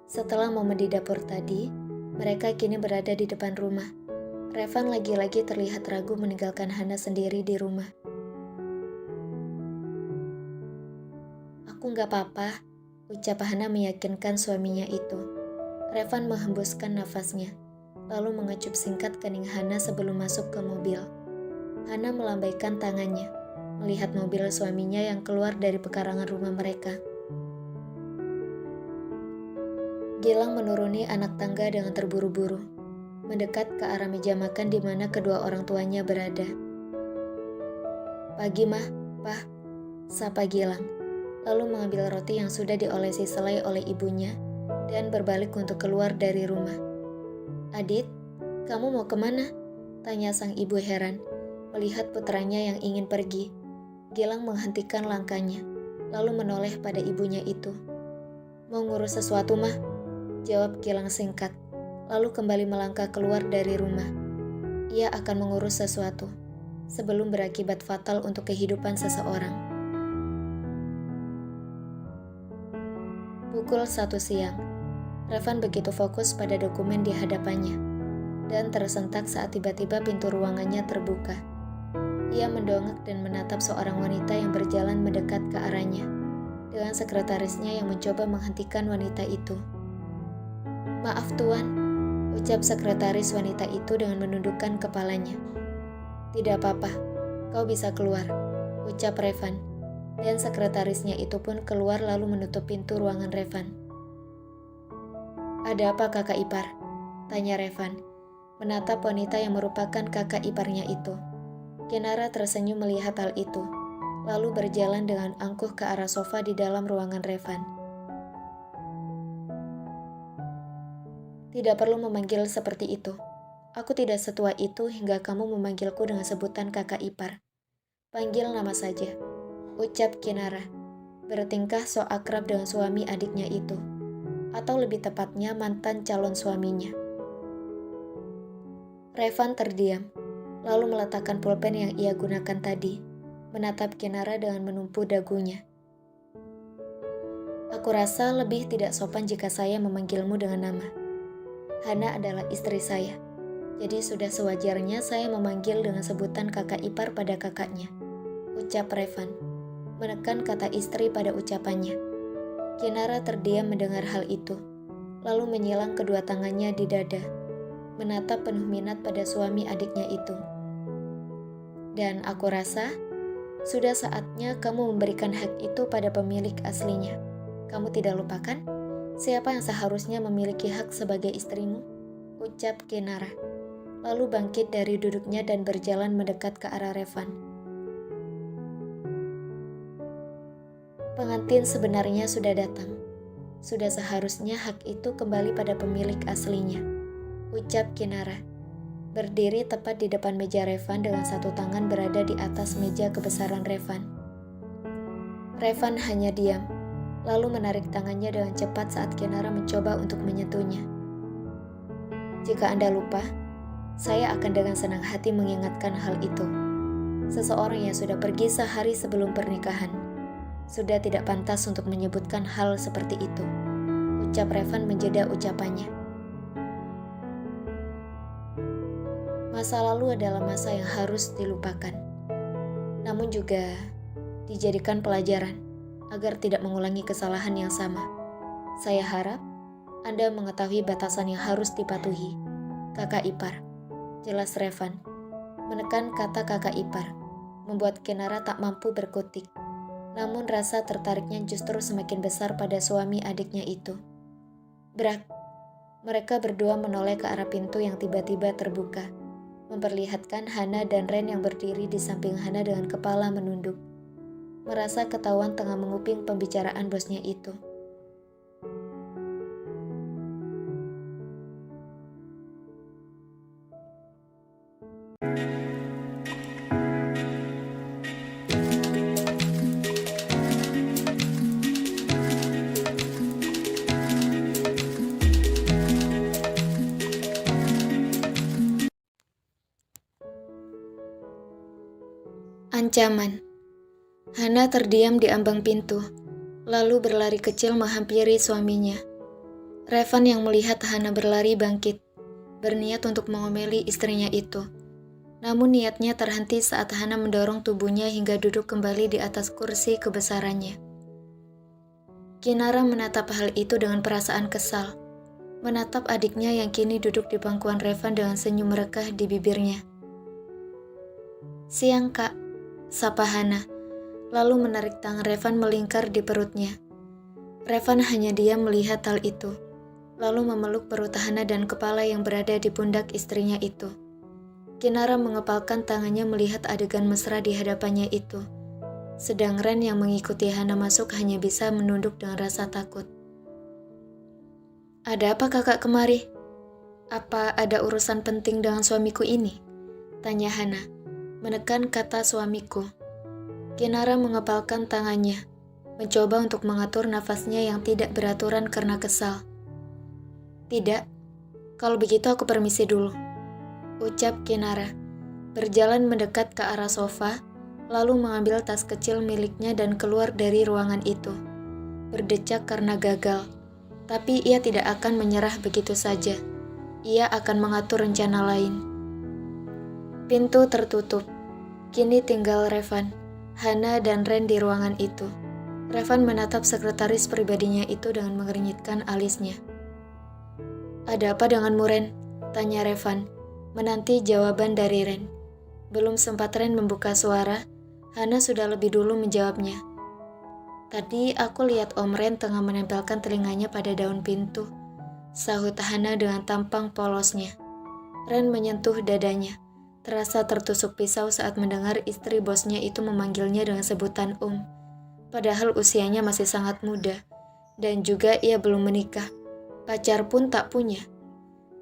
Setelah momen di dapur tadi, mereka kini berada di depan rumah. Revan lagi-lagi terlihat ragu meninggalkan Hana sendiri di rumah. "Aku nggak apa-apa," ucap Hana meyakinkan suaminya itu. Revan menghembuskan nafasnya, lalu mengecup singkat kening Hana sebelum masuk ke mobil. Hana melambaikan tangannya, melihat mobil suaminya yang keluar dari pekarangan rumah mereka. Gilang menuruni anak tangga dengan terburu-buru, mendekat ke arah meja makan di mana kedua orang tuanya berada. "Pagi, Mah, Pah," sapa Gilang, lalu mengambil roti yang sudah diolesi selai oleh ibunya dan berbalik untuk keluar dari rumah. "Adit, kamu mau kemana?" tanya sang ibu heran, melihat putranya yang ingin pergi. Gilang menghentikan langkahnya, lalu menoleh pada ibunya itu. "Mau ngurus sesuatu, Mah," jawab Gilang singkat, lalu kembali melangkah keluar dari rumah. Ia akan mengurus sesuatu, sebelum berakibat fatal untuk kehidupan seseorang. Pukul 1 siang, Revan begitu fokus pada dokumen di hadapannya, dan tersentak saat tiba-tiba pintu ruangannya terbuka. Ia mendongak dan menatap seorang wanita yang berjalan mendekat ke arahnya, dengan sekretarisnya yang mencoba menghentikan wanita itu. "Maaf Tuan," ucap sekretaris wanita itu dengan menundukkan kepalanya. "Tidak apa-apa, kau bisa keluar," ucap Revan, dan sekretarisnya itu pun keluar lalu menutup pintu ruangan Revan. "Ada apa kakak ipar?" tanya Revan, menatap wanita yang merupakan kakak iparnya itu. Kinara tersenyum melihat hal itu, lalu berjalan dengan angkuh ke arah sofa di dalam ruangan Revan. "Tidak perlu memanggil seperti itu. Aku tidak setua itu hingga kamu memanggilku dengan sebutan kakak ipar. Panggil nama saja," ucap Kinara, bertingkah so akrab dengan suami adiknya itu, atau lebih tepatnya mantan calon suaminya. Revan terdiam, lalu meletakkan pulpen yang ia gunakan tadi, menatap Kinara dengan menumpu dagunya. "Aku rasa lebih tidak sopan jika saya memanggilmu dengan nama. Hana adalah istri saya, jadi sudah sewajarnya saya memanggil dengan sebutan kakak ipar pada kakaknya," ucap Revan, menekan kata istri pada ucapannya. Kinara terdiam mendengar hal itu, lalu menyilang kedua tangannya di dada, menatap penuh minat pada suami adiknya itu. "Dan aku rasa sudah saatnya kamu memberikan hak itu pada pemilik aslinya. Kamu tidak lupakan siapa yang seharusnya memiliki hak sebagai istrimu?" ucap Kinara, lalu bangkit dari duduknya dan berjalan mendekat ke arah Revan. "Pengantin sebenarnya sudah datang. Sudah seharusnya hak itu kembali pada pemilik aslinya," ucap Kinara, berdiri tepat di depan meja Revan dengan satu tangan berada di atas meja kebesaran Revan. Revan hanya diam, lalu menarik tangannya dengan cepat saat Kinara mencoba untuk menyentuhnya. "Jika Anda lupa, saya akan dengan senang hati mengingatkan hal itu. Seseorang yang sudah pergi sehari sebelum pernikahan sudah tidak pantas untuk menyebutkan hal seperti itu," ucap Revan menjeda ucapannya. Masa lalu adalah masa yang harus dilupakan, namun juga dijadikan pelajaran agar tidak mengulangi kesalahan yang sama. Saya harap Anda mengetahui batasan yang harus dipatuhi, kakak ipar, jelas Revan. Menekan kata kakak ipar membuat Kinara tak mampu berkutik, namun rasa tertariknya justru semakin besar pada suami adiknya itu. Brak, mereka berdua menoleh ke arah pintu yang tiba-tiba terbuka, memperlihatkan Hana dan Ren yang berdiri di samping Hana dengan kepala menunduk, merasa ketahuan tengah menguping pembicaraan bosnya itu. Ancaman. Hana terdiam di ambang pintu, lalu berlari kecil menghampiri suaminya. Revan yang melihat Hana berlari bangkit, berniat untuk mengomeli istrinya itu. Namun niatnya terhenti saat Hana mendorong tubuhnya hingga duduk kembali di atas kursi kebesarannya. Kinara menatap hal itu dengan perasaan kesal, menatap adiknya yang kini duduk di pangkuan Revan dengan senyum merekah di bibirnya. "Siang, Kak," sapa Hana, lalu menarik tangan Revan melingkar di perutnya. Revan hanya diam melihat hal itu, lalu memeluk perut Hana dan kepala yang berada di pundak istrinya itu. Kinara mengepalkan tangannya melihat adegan mesra di hadapannya itu. Sedang Ren yang mengikuti Hana masuk hanya bisa menunduk dengan rasa takut. "Ada apa kakak kemari? Apa ada urusan penting dengan suamiku ini?" tanya Hana, menekan kata suamiku. Kinara mengepalkan tangannya, mencoba untuk mengatur nafasnya yang tidak beraturan karena kesal. "Tidak, kalau begitu aku permisi dulu," ucap Kinara, berjalan mendekat ke arah sofa, lalu mengambil tas kecil miliknya dan keluar dari ruangan itu. Berdecak karena gagal, tapi ia tidak akan menyerah begitu saja. Ia akan mengatur rencana lain. Pintu tertutup. Kini tinggal Revan, Hana, dan Ren di ruangan itu. Revan menatap sekretaris pribadinya itu dengan mengernyitkan alisnya. "Ada apa denganmu, Ren?" tanya Revan, menanti jawaban dari Ren. Belum sempat Ren membuka suara, Hana sudah lebih dulu menjawabnya. "Tadi aku lihat Om Ren tengah menempelkan telinganya pada daun pintu," sahut Hana dengan tampang polosnya. Ren menyentuh dadanya, terasa tertusuk pisau saat mendengar istri bosnya itu memanggilnya dengan sebutan padahal usianya masih sangat muda, dan juga ia belum menikah, pacar pun tak punya.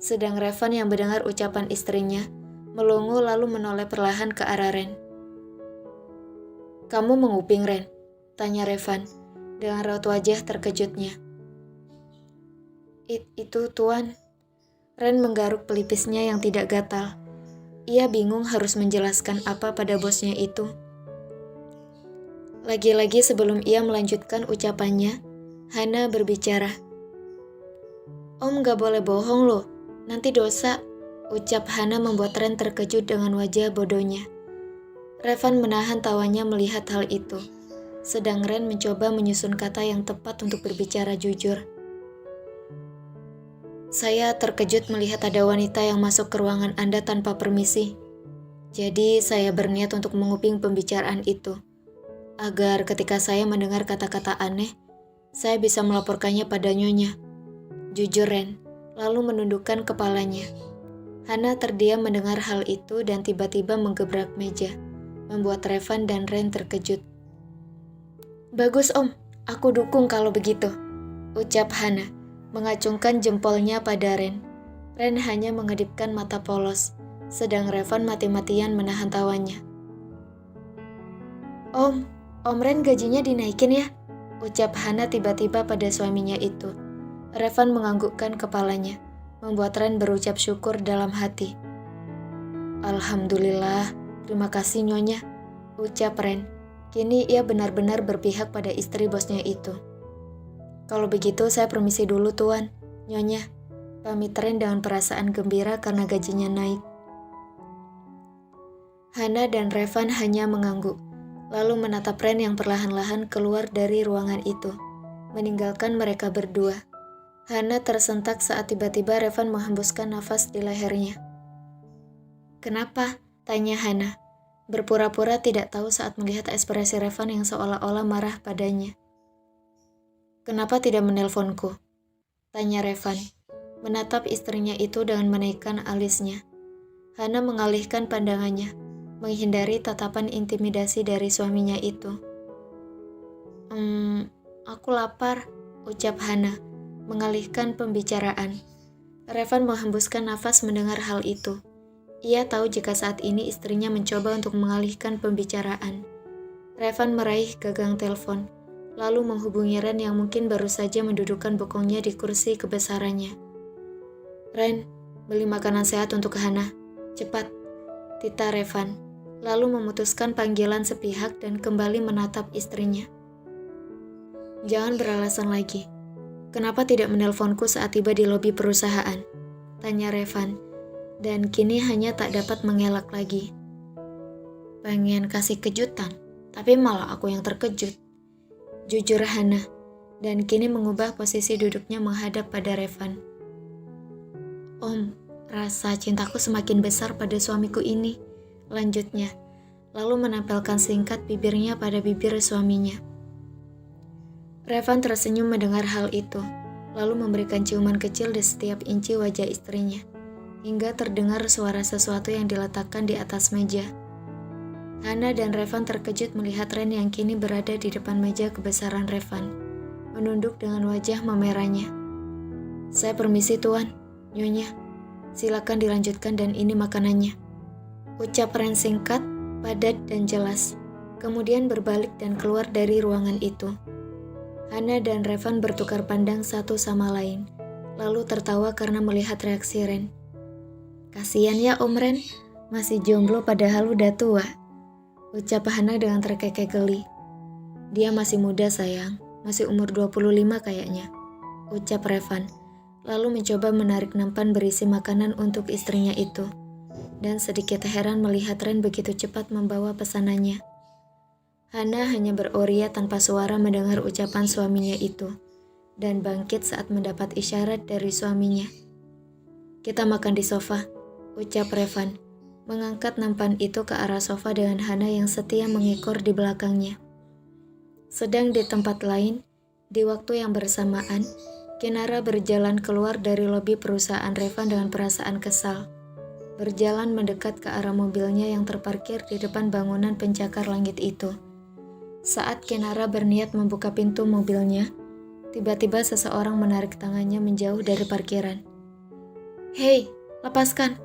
Sedang Revan yang mendengar ucapan istrinya, melongo lalu menoleh perlahan ke arah Ren. "Kamu menguping, Ren?" tanya Revan, dengan raut wajah terkejutnya. Itu Tuan." Ren menggaruk pelipisnya yang tidak gatal. Ia bingung harus menjelaskan apa pada bosnya itu. Lagi-lagi sebelum ia melanjutkan ucapannya, Hana berbicara. "Om gak boleh bohong loh, nanti dosa," ucap Hana membuat Ren terkejut dengan wajah bodohnya. Revan menahan tawanya melihat hal itu, sedang Ren mencoba menyusun kata yang tepat untuk berbicara jujur. "Saya terkejut melihat ada wanita yang masuk ke ruangan Anda tanpa permisi. Jadi saya berniat untuk menguping pembicaraan itu, agar ketika saya mendengar kata-kata aneh, saya bisa melaporkannya pada Nyonya," jujur Ren, lalu menundukkan kepalanya. Hana terdiam mendengar hal itu dan tiba-tiba menggebrak meja, membuat Revan dan Ren terkejut. "Bagus Om, aku dukung kalau begitu," ucap Hana, mengacungkan jempolnya pada Ren. Ren hanya mengedipkan mata polos, sedang Revan mati-matian menahan tawanya. Om Ren gajinya dinaikin ya?" ucap Hana tiba-tiba pada suaminya itu. Revan menganggukkan kepalanya, membuat Ren berucap syukur dalam hati. "Alhamdulillah, terima kasih Nyonya," ucap Ren. Kini ia benar-benar berpihak pada istri bosnya itu. "Kalau begitu saya permisi dulu Tuan, Nyonya," pamit Ren dengan perasaan gembira karena gajinya naik. Hana dan Revan hanya mengangguk, lalu menatap Ren yang perlahan-lahan keluar dari ruangan itu, meninggalkan mereka berdua. Hana tersentak saat tiba-tiba Revan menghembuskan nafas di lehernya. "Kenapa?" tanya Hana, berpura-pura tidak tahu saat melihat ekspresi Revan yang seolah-olah marah padanya. "Kenapa tidak menelponku?" tanya Revan, menatap istrinya itu dengan menaikkan alisnya. Hana mengalihkan pandangannya, menghindari tatapan intimidasi dari suaminya itu. Aku lapar," ucap Hana, mengalihkan pembicaraan. Revan menghembuskan nafas mendengar hal itu. Ia tahu jika saat ini istrinya mencoba untuk mengalihkan pembicaraan. Revan meraih gagang telepon, lalu menghubungi Ren yang mungkin baru saja mendudukkan bokongnya di kursi kebesarannya. "Ren, beli makanan sehat untuk Hana. Cepat," tita Revan. lalu memutuskan panggilan sepihak dan kembali menatap istrinya. "Jangan beralasan lagi. Kenapa tidak menelponku saat tiba di lobi perusahaan?" tanya Revan, dan kini hanya tak dapat mengelak lagi. "Pengen kasih kejutan, tapi malah aku yang terkejut," jujur Hana, dan kini mengubah posisi duduknya menghadap pada Revan. "Om, rasa cintaku semakin besar pada suamiku ini," lanjutnya, lalu menempelkan singkat bibirnya pada bibir suaminya. Revan tersenyum mendengar hal itu, lalu memberikan ciuman kecil di setiap inci wajah istrinya, hingga terdengar suara sesuatu yang diletakkan di atas meja. Hana dan Revan terkejut melihat Ren yang kini berada di depan meja kebesaran Revan, menunduk dengan wajah memerahnya. "Saya permisi Tuan, Nyonya. Silakan dilanjutkan dan ini makanannya," ucap Ren singkat, padat dan jelas, kemudian berbalik dan keluar dari ruangan itu. Hana dan Revan bertukar pandang satu sama lain, lalu tertawa karena melihat reaksi Ren. "Kasian ya Om Ren, masih jomblo padahal udah tua," ucap Hana dengan terkekeh geli. "Dia masih muda sayang, masih umur 25 kayaknya," ucap Revan, lalu mencoba menarik nampan berisi makanan untuk istrinya itu, dan sedikit heran melihat Ren begitu cepat membawa pesanannya. Hana hanya beroria tanpa suara mendengar ucapan suaminya itu, dan bangkit saat mendapat isyarat dari suaminya. "Kita makan di sofa," ucap Revan, mengangkat nampan itu ke arah sofa dengan Hana yang setia mengekor di belakangnya. Sedang di tempat lain, di waktu yang bersamaan, Kinara berjalan keluar dari lobi perusahaan Revan dengan perasaan kesal. Berjalan mendekat ke arah mobilnya yang terparkir di depan bangunan pencakar langit itu. Saat Kinara berniat membuka pintu mobilnya, tiba-tiba seseorang menarik tangannya menjauh dari parkiran. "Hei, lepaskan!"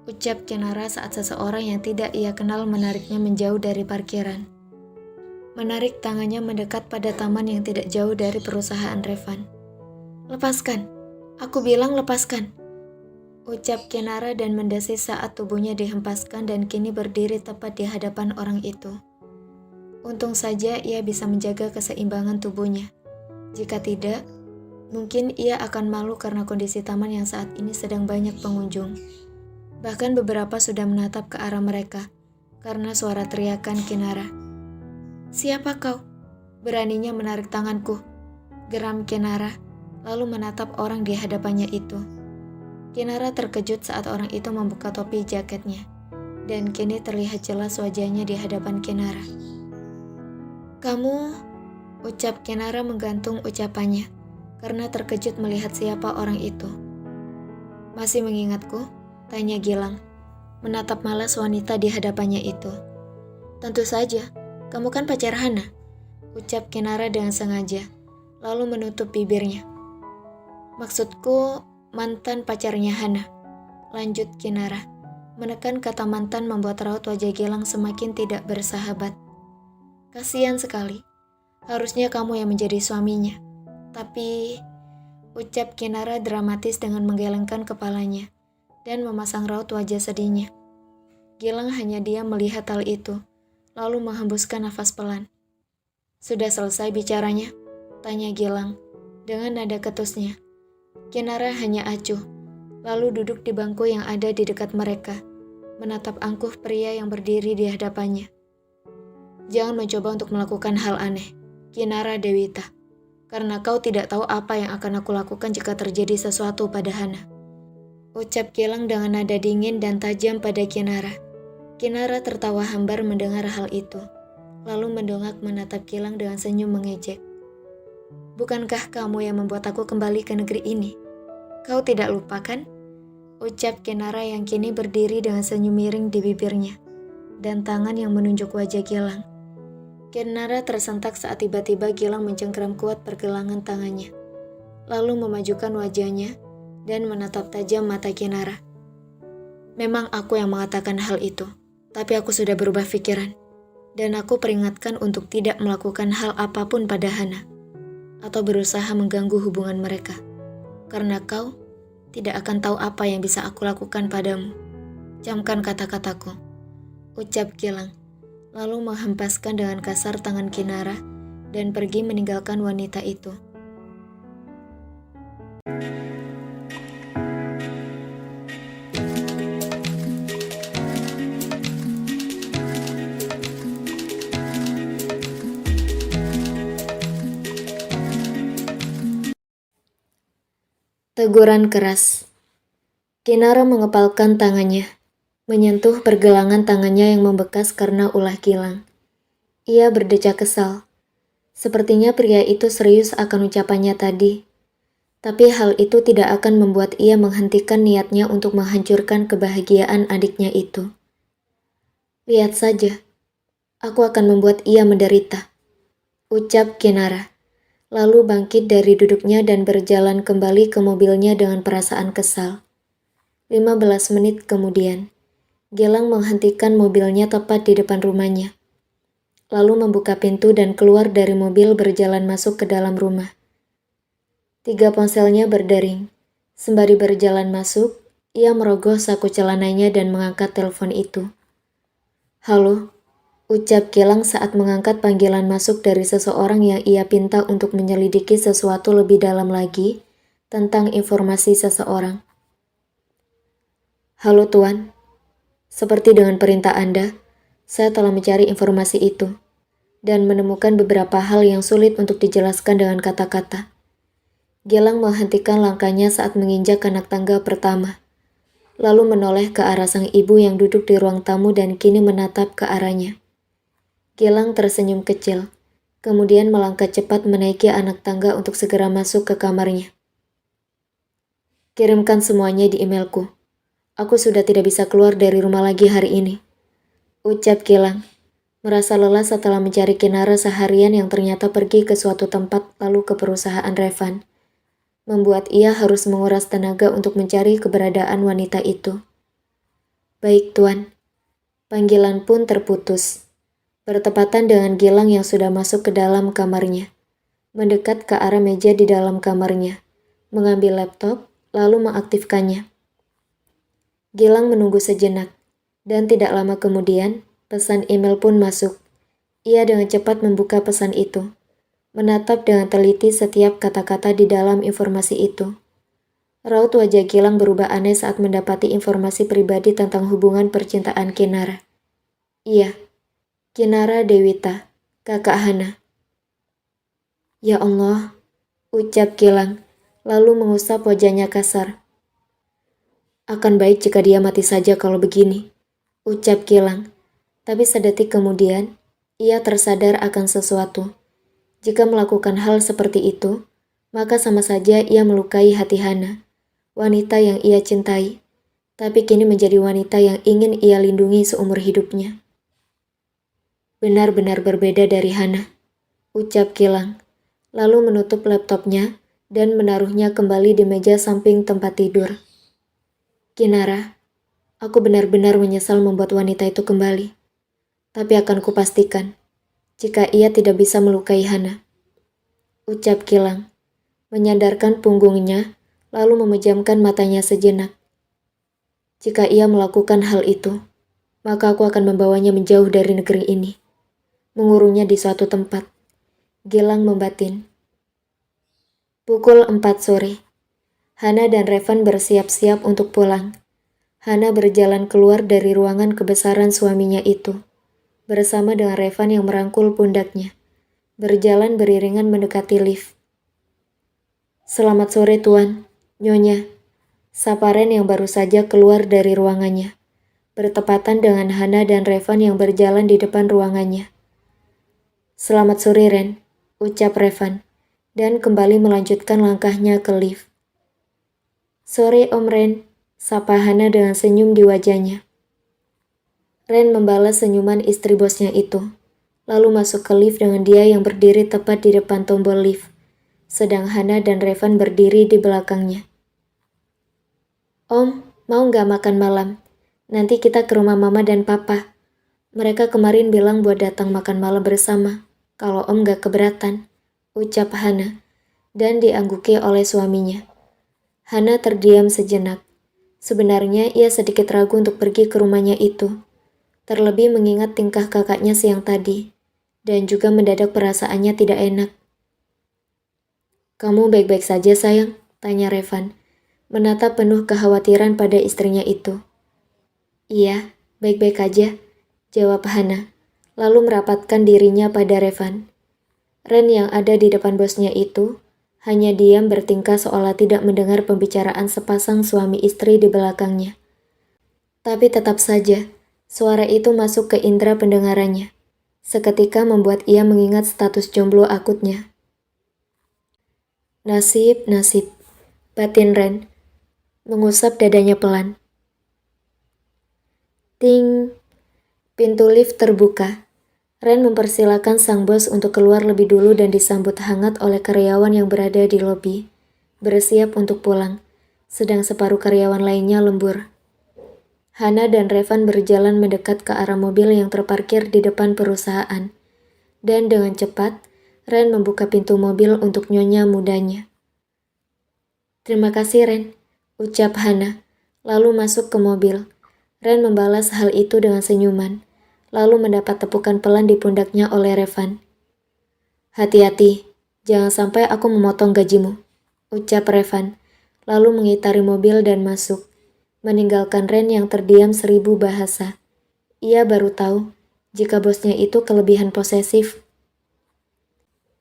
ucap Kinara saat seseorang yang tidak ia kenal menariknya menjauh dari parkiran. Menarik tangannya mendekat pada taman yang tidak jauh dari perusahaan Revan. "Lepaskan! Aku bilang lepaskan!" ucap Kinara dan mendesih saat tubuhnya dihempaskan dan kini berdiri tepat di hadapan orang itu. Untung saja ia bisa menjaga keseimbangan tubuhnya. Jika tidak, mungkin ia akan malu karena kondisi taman yang saat ini sedang banyak pengunjung. Bahkan beberapa sudah menatap ke arah mereka karena suara teriakan Kinara. "Siapa kau? Beraninya menarik tanganku?" geram Kinara, lalu menatap orang di hadapannya itu. Kinara terkejut saat orang itu membuka topi jaketnya, dan kini terlihat jelas wajahnya di hadapan Kinara. "Kamu," ucap Kinara menggantung ucapannya, karena terkejut melihat siapa orang itu. "Masih mengingatku?" tanya Gilang, menatap malas wanita di hadapannya itu. "Tentu saja, kamu kan pacar Hana," ucap Kinara dengan sengaja, lalu menutup bibirnya. "Maksudku, mantan pacarnya Hana," lanjut Kinara. Menekan kata mantan membuat raut wajah Gilang semakin tidak bersahabat. "Kasihan sekali. Harusnya kamu yang menjadi suaminya. Tapi," ucap Kinara dramatis dengan menggelengkan kepalanya dan memasang raut wajah sedihnya. Gilang hanya diam melihat hal itu, lalu menghembuskan nafas pelan. "Sudah selesai bicaranya?" tanya Gilang dengan nada ketusnya. Kinara hanya acuh, lalu duduk di bangku yang ada di dekat mereka, menatap angkuh pria yang berdiri di hadapannya. "Jangan mencoba untuk melakukan hal aneh, Kinara Dewita, karena kau tidak tahu apa yang akan aku lakukan jika terjadi sesuatu pada Hana," ucap Gilang dengan nada dingin dan tajam pada Kinara. Kinara tertawa hambar mendengar hal itu, lalu mendongak menatap Gilang dengan senyum mengejek. "Bukankah kamu yang membuat aku kembali ke negeri ini? Kau tidak lupa kan?" ucap Kinara yang kini berdiri dengan senyum miring di bibirnya, dan tangan yang menunjuk wajah Gilang. Kinara tersentak saat tiba-tiba Gilang mencengkeram kuat pergelangan tangannya, lalu memajukan wajahnya dan menatap tajam mata Kinara. "Memang aku yang mengatakan hal itu, tapi aku sudah berubah pikiran, dan aku peringatkan untuk tidak melakukan hal apapun pada Hana, atau berusaha mengganggu hubungan mereka, karena kau tidak akan tahu apa yang bisa aku lakukan padamu. Camkan kata-kataku. ucap Gilang, lalu menghempaskan dengan kasar tangan Kinara dan pergi meninggalkan wanita itu. Teguran keras. Kinara mengepalkan tangannya, menyentuh pergelangan tangannya yang membekas karena ulah Gilang. Ia berdecak kesal. Sepertinya pria itu serius akan ucapannya tadi. Tapi hal itu tidak akan membuat ia menghentikan niatnya untuk menghancurkan kebahagiaan adiknya itu. Lihat saja, aku akan membuat ia menderita, ucap Kinara. Lalu bangkit dari duduknya dan berjalan kembali ke mobilnya dengan perasaan kesal. 15 menit kemudian, Gilang menghentikan mobilnya tepat di depan rumahnya. Lalu membuka pintu dan keluar dari mobil berjalan masuk ke dalam rumah. 3 ponselnya berdering. Sembari berjalan masuk, ia merogoh saku celananya dan mengangkat telepon itu. Halo, ucap Gilang saat mengangkat panggilan masuk dari seseorang yang ia pinta untuk menyelidiki sesuatu lebih dalam lagi tentang informasi seseorang. Halo Tuan, seperti dengan perintah Anda, saya telah mencari informasi itu dan menemukan beberapa hal yang sulit untuk dijelaskan dengan kata-kata. Gilang menghentikan langkahnya saat menginjak anak tangga pertama, lalu menoleh ke arah sang ibu yang duduk di ruang tamu dan kini menatap ke arahnya. Gilang tersenyum kecil, kemudian melangkah cepat menaiki anak tangga untuk segera masuk ke kamarnya. Kirimkan semuanya di emailku. Aku sudah tidak bisa keluar dari rumah lagi hari ini, ucap Gilang, merasa lelah setelah mencari Kinara seharian yang ternyata pergi ke suatu tempat lalu ke perusahaan Revan, membuat ia harus menguras tenaga untuk mencari keberadaan wanita itu. Baik Tuan, panggilan pun terputus. Bertepatan dengan Gilang yang sudah masuk ke dalam kamarnya, mendekat ke arah meja di dalam kamarnya, mengambil laptop, lalu mengaktifkannya. Gilang menunggu sejenak, dan tidak lama kemudian, pesan email pun masuk. Ia dengan cepat membuka pesan itu, menatap dengan teliti setiap kata-kata di dalam informasi itu. Raut wajah Gilang berubah aneh saat mendapati informasi pribadi tentang hubungan percintaan Kinara. Iya, Kinara Dewita, kakak Hana. Ya Allah, ucap Gilang, lalu mengusap wajahnya kasar. Akan baik jika dia mati saja kalau begini, ucap Gilang. Tapi sedetik kemudian, ia tersadar akan sesuatu. Jika melakukan hal seperti itu, maka sama saja ia melukai hati Hana, wanita yang ia cintai, tapi kini menjadi wanita yang ingin ia lindungi seumur hidupnya. Benar-benar berbeda dari Hana, ucap Gilang, lalu menutup laptopnya dan menaruhnya kembali di meja samping tempat tidur. Kinara, aku benar-benar menyesal membuat wanita itu kembali, tapi akan kupastikan jika ia tidak bisa melukai Hana, ucap Gilang, menyandarkan punggungnya lalu memejamkan matanya sejenak. Jika ia melakukan hal itu, maka aku akan membawanya menjauh dari negeri ini, mengurungnya di suatu tempat. Gilang membatin. Pukul 4 sore. Hana dan Revan bersiap-siap untuk pulang. Hana berjalan keluar dari ruangan kebesaran suaminya itu, bersama dengan Revan yang merangkul pundaknya. Berjalan beriringan mendekati lift. Selamat sore Tuan, Nyonya. Sapa Ren yang baru saja keluar dari ruangannya, bertepatan dengan Hana dan Revan yang berjalan di depan ruangannya. Selamat sore Ren, ucap Revan, dan kembali melanjutkan langkahnya ke lift. Sore Om Ren, sapa Hana dengan senyum di wajahnya. Ren membalas senyuman istri bosnya itu, lalu masuk ke lift dengan dia yang berdiri tepat di depan tombol lift, sedang Hana dan Revan berdiri di belakangnya. Om, mau nggak makan malam? Nanti kita ke rumah Mama dan Papa. Mereka kemarin bilang buat datang makan malam bersama, kalau Om nggak keberatan, ucap Hana, dan diangguki oleh suaminya. Hana terdiam sejenak. Sebenarnya ia sedikit ragu untuk pergi ke rumahnya itu. Terlebih mengingat tingkah kakaknya siang tadi, dan juga mendadak perasaannya tidak enak. "Kamu baik-baik saja, sayang?" tanya Revan, menatap penuh kekhawatiran pada istrinya itu. "Iya, baik-baik aja," jawab Hana, lalu merapatkan dirinya pada Revan. Ren yang ada di depan bosnya itu hanya diam bertingkah seolah tidak mendengar pembicaraan sepasang suami istri di belakangnya. Tapi tetap saja, suara itu masuk ke indera pendengarannya. Seketika membuat ia mengingat status jomblo akutnya. "Nasib, nasib," batin Ren, mengusap dadanya pelan. Ting, pintu lift terbuka. Ren mempersilakan sang bos untuk keluar lebih dulu dan disambut hangat oleh karyawan yang berada di lobi, bersiap untuk pulang, sedang separuh karyawan lainnya lembur. Hana dan Revan berjalan mendekat ke arah mobil yang terparkir di depan perusahaan, dan dengan cepat, Ren membuka pintu mobil untuk nyonya mudanya. "Terima kasih, Ren," ucap Hana, lalu masuk ke mobil. Ren membalas hal itu dengan senyuman, lalu mendapat tepukan pelan di pundaknya oleh Revan. "Hati-hati, jangan sampai aku memotong gajimu," ucap Revan, lalu mengitari mobil dan masuk, meninggalkan Ren yang terdiam 1000 bahasa. Ia baru tahu jika bosnya itu kelebihan posesif.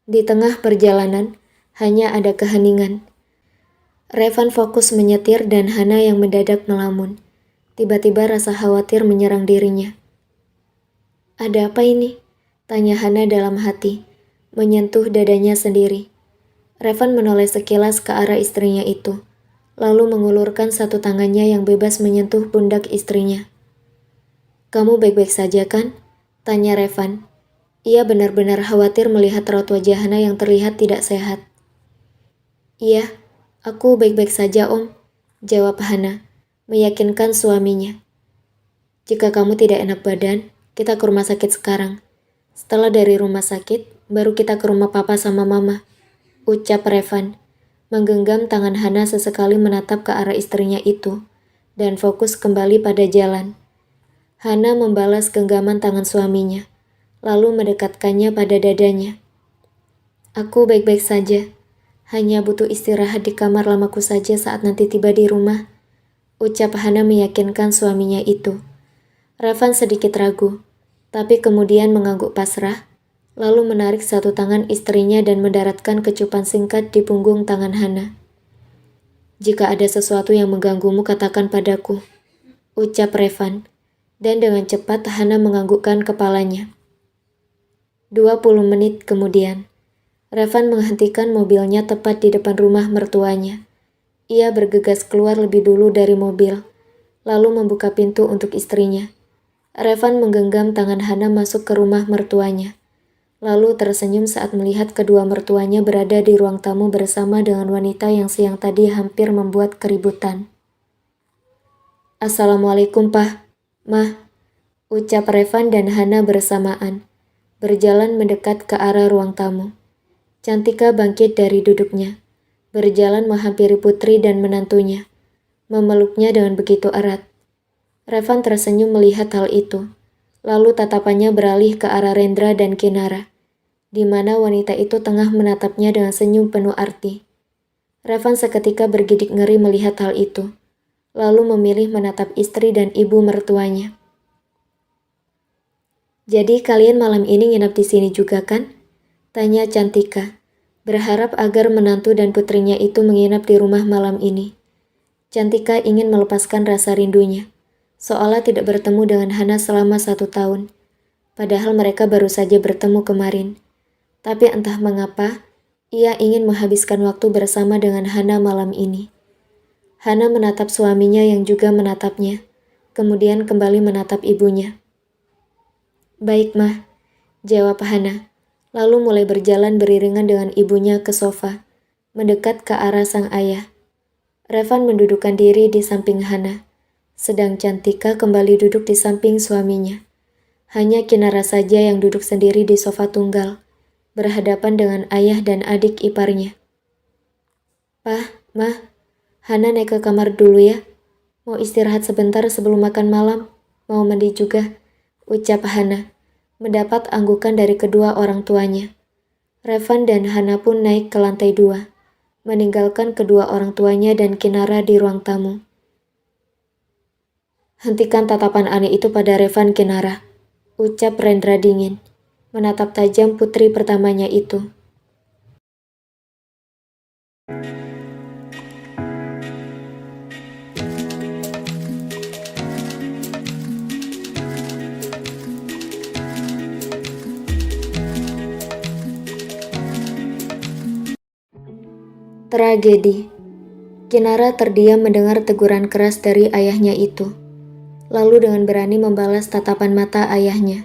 Di tengah perjalanan, hanya ada keheningan. Revan fokus menyetir dan Hana yang mendadak melamun. Tiba-tiba rasa khawatir menyerang dirinya. "Ada apa ini?" tanya Hana dalam hati, menyentuh dadanya sendiri. Revan menoleh sekilas ke arah istrinya itu, lalu mengulurkan satu tangannya yang bebas menyentuh pundak istrinya. "Kamu baik-baik saja kan?" tanya Revan. Ia benar-benar khawatir melihat raut wajah Hana yang terlihat tidak sehat. "Iya, aku baik-baik saja, Om," jawab Hana, meyakinkan suaminya. "Jika kamu tidak enak badan, kita ke rumah sakit sekarang. Setelah dari rumah sakit, baru kita ke rumah papa sama mama," ucap Revan, menggenggam tangan Hana sesekali menatap ke arah istrinya itu, dan fokus kembali pada jalan. Hana membalas genggaman tangan suaminya, lalu mendekatkannya pada dadanya. "Aku baik-baik saja, hanya butuh istirahat di kamar lamaku saja saat nanti tiba di rumah," ucap Hana meyakinkan suaminya itu. Revan sedikit ragu, tapi kemudian mengangguk pasrah, lalu menarik satu tangan istrinya dan mendaratkan kecupan singkat di punggung tangan Hana. "Jika ada sesuatu yang mengganggumu, katakan padaku," ucap Revan, dan dengan cepat Hana menganggukkan kepalanya. 20 menit kemudian, Revan menghentikan mobilnya tepat di depan rumah mertuanya. Ia bergegas keluar lebih dulu dari mobil, lalu membuka pintu untuk istrinya. Revan menggenggam tangan Hana masuk ke rumah mertuanya, lalu tersenyum saat melihat kedua mertuanya berada di ruang tamu bersama dengan wanita yang siang tadi hampir membuat keributan. "Assalamualaikum, Pak, Mah," ucap Revan dan Hana bersamaan, berjalan mendekat ke arah ruang tamu. Cantika bangkit dari duduknya, berjalan menghampiri putri dan menantunya, memeluknya dengan begitu erat. Revan tersenyum melihat hal itu, lalu tatapannya beralih ke arah Rendra dan Kinara, di mana wanita itu tengah menatapnya dengan senyum penuh arti. Revan seketika bergidik ngeri melihat hal itu, lalu memilih menatap istri dan ibu mertuanya. "Jadi kalian malam ini nginap di sini juga kan?" tanya Cantika, berharap agar menantu dan putrinya itu menginap di rumah malam ini. Cantika ingin melepaskan rasa rindunya, seolah tidak bertemu dengan Hana selama 1 tahun, padahal mereka baru saja bertemu kemarin. Tapi entah mengapa, ia ingin menghabiskan waktu bersama dengan Hana malam ini. Hana menatap suaminya yang juga menatapnya, kemudian kembali menatap ibunya. "Baik, Mah," jawab Hana, lalu mulai berjalan beriringan dengan ibunya ke sofa, mendekat ke arah sang ayah. Revan mendudukkan diri di samping Hana, sedang Cantika kembali duduk di samping suaminya. Hanya Kinara saja yang duduk sendiri di sofa tunggal, berhadapan dengan ayah dan adik iparnya. "Pah, Mah, Hana naik ke kamar dulu ya. Mau istirahat sebentar sebelum makan malam. Mau mandi juga," ucap Hana, mendapat anggukan dari kedua orang tuanya. Revan dan Hana pun naik ke lantai 2, meninggalkan kedua orang tuanya dan Kinara di ruang tamu. Hentikan tatapan aneh itu pada Revan, Kinara, ucap Rendra dingin, menatap tajam putri pertamanya itu. Tragedi. Kinara terdiam mendengar teguran keras dari ayahnya itu, lalu dengan berani membalas tatapan mata ayahnya.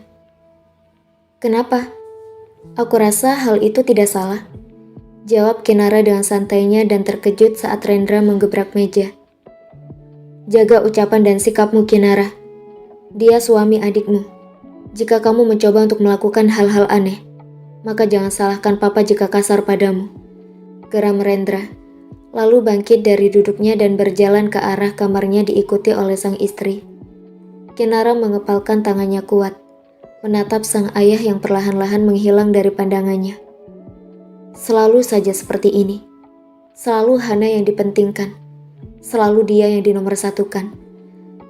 Kenapa? Aku rasa hal itu tidak salah, jawab Kinara dengan santainya dan terkejut saat Rendra menggebrak meja. Jaga ucapan dan sikapmu, Kinara. Dia suami adikmu. Jika kamu mencoba untuk melakukan hal-hal aneh, maka jangan salahkan papa jika kasar padamu, geram Rendra. Lalu bangkit dari duduknya dan berjalan ke arah kamarnya diikuti oleh sang istri. Kinara mengepalkan tangannya kuat, menatap sang ayah yang perlahan-lahan menghilang dari pandangannya. Selalu saja seperti ini. Selalu Hana yang dipentingkan. Selalu dia yang dinomorsatukan.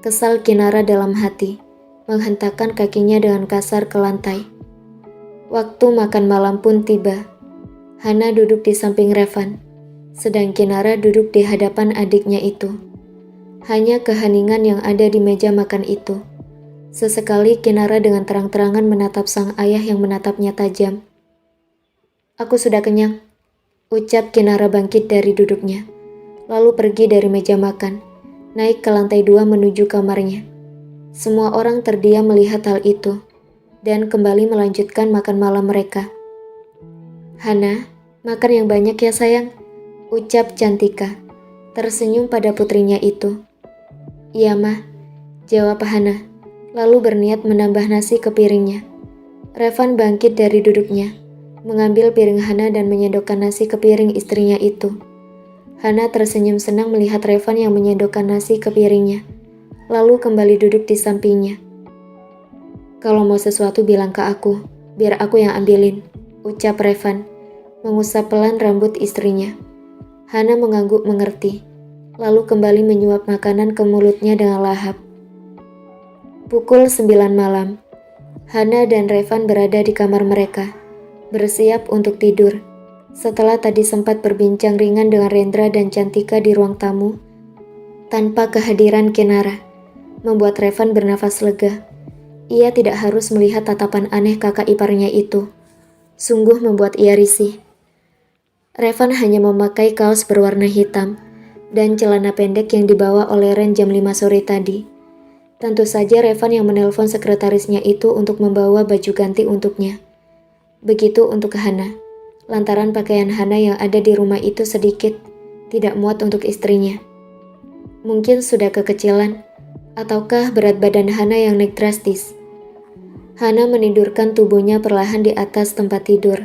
Kesal Kinara dalam hati, menghentakkan kakinya dengan kasar ke lantai. Waktu makan malam pun tiba. Hana duduk di samping Revan, sedang Kinara duduk di hadapan adiknya itu. Hanya keheningan yang ada di meja makan itu. Sesekali Kinara dengan terang-terangan menatap sang ayah yang menatapnya tajam. Aku sudah kenyang, ucap Kinara bangkit dari duduknya, lalu pergi dari meja makan, naik ke lantai 2 menuju kamarnya. Semua orang terdiam melihat hal itu, dan kembali melanjutkan makan malam mereka. Hana, makan yang banyak ya sayang, ucap Cantika, tersenyum pada putrinya itu. Iya mah, jawab Hana, lalu berniat menambah nasi ke piringnya. Revan bangkit dari duduknya, mengambil piring Hana dan menyendokkan nasi ke piring istrinya itu. Hana tersenyum senang melihat Revan yang menyendokkan nasi ke piringnya, lalu kembali duduk di sampingnya. Kalau mau sesuatu bilang ke aku, biar aku yang ambilin, ucap Revan, mengusap pelan rambut istrinya. Hana mengangguk mengerti, lalu kembali menyuap makanan ke mulutnya dengan lahap. Pukul 9 malam, Hana dan Revan berada di kamar mereka, bersiap untuk tidur. Setelah tadi sempat berbincang ringan dengan Rendra dan Cantika di ruang tamu, tanpa kehadiran Kinara, membuat Revan bernafas lega. Ia tidak harus melihat tatapan aneh kakak iparnya itu. Sungguh membuat ia risih. Revan hanya memakai kaos berwarna hitam dan celana pendek yang dibawa oleh Ren jam 5 sore tadi. Tentu saja Revan yang menelpon sekretarisnya itu untuk membawa baju ganti untuknya. Begitu untuk Hana, lantaran pakaian Hana yang ada di rumah itu sedikit, tidak muat untuk istrinya. Mungkin sudah kekecilan, ataukah berat badan Hana yang naik drastis. Hana menidurkan tubuhnya perlahan di atas tempat tidur,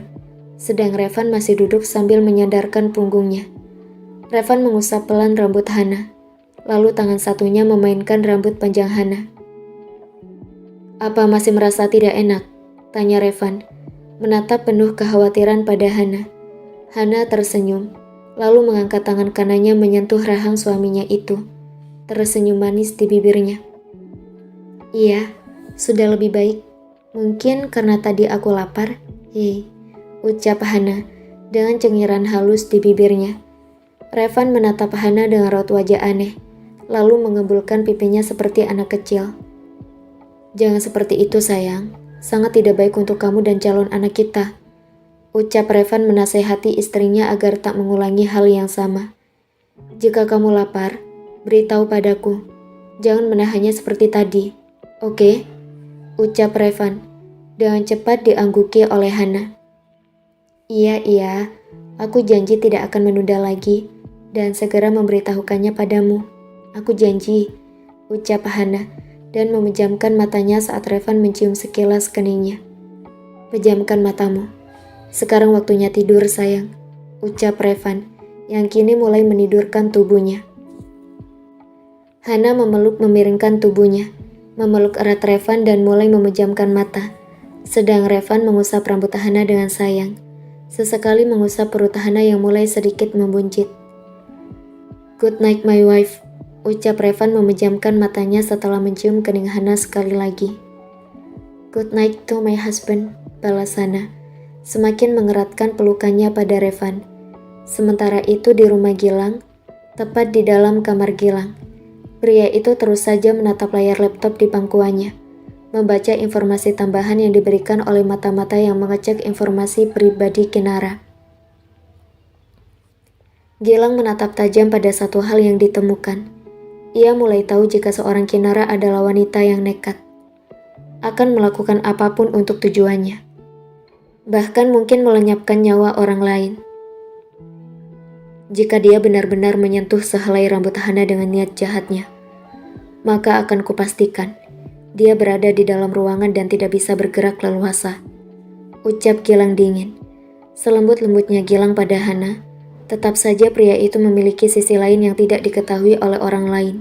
sedang Revan masih duduk sambil menyandarkan punggungnya. Revan mengusap pelan rambut Hana, lalu tangan satunya memainkan rambut panjang Hana. Apa masih merasa tidak enak? Tanya Revan, menatap penuh kekhawatiran pada Hana. Hana tersenyum, lalu mengangkat tangan kanannya menyentuh rahang suaminya itu, tersenyum manis di bibirnya. Iya, sudah lebih baik. Mungkin karena tadi aku lapar, ucap Hana dengan cengiran halus di bibirnya. Revan menatap Hana dengan raut wajah aneh, lalu mengembulkan pipinya seperti anak kecil. Jangan seperti itu sayang, sangat tidak baik untuk kamu dan calon anak kita, ucap Revan menasehati istrinya agar tak mengulangi hal yang sama. Jika kamu lapar, beritahu padaku, jangan menahannya seperti tadi, oke? Ucap Revan, dengan cepat diangguki oleh Hana. Iya, aku janji tidak akan menunda lagi dan segera memberitahukannya padamu. Aku janji, ucap Hana dan memejamkan matanya saat Revan mencium sekilas keningnya. Pejamkan matamu. Sekarang waktunya tidur sayang, ucap Revan yang kini mulai menidurkan tubuhnya. Hana memeluk memiringkan tubuhnya, memeluk erat Revan dan mulai memejamkan mata. Sedang Revan mengusap rambut Hana dengan sayang. Sesekali mengusap perut Hana yang mulai sedikit membuncit. "Good night my wife," ucap Revan memejamkan matanya setelah mencium kening Hana sekali lagi. "Good night to my husband," balas Hana, semakin mengeratkan pelukannya pada Revan. Sementara itu di rumah Gilang, tepat di dalam kamar Gilang, pria itu terus saja menatap layar laptop di pangkuannya, membaca informasi tambahan yang diberikan oleh mata-mata yang mengecek informasi pribadi Kinara. Gilang menatap tajam pada satu hal yang ditemukan. Ia mulai tahu jika seorang Kinara adalah wanita yang nekat, akan melakukan apapun untuk tujuannya, bahkan mungkin melenyapkan nyawa orang lain. Jika dia benar-benar menyentuh sehelai rambut Hana dengan niat jahatnya, maka akan kupastikan dia berada di dalam ruangan dan tidak bisa bergerak leluasa, ucap Gilang dingin. Selembut-lembutnya Gilang pada Hana, tetap saja pria itu memiliki sisi lain yang tidak diketahui oleh orang lain.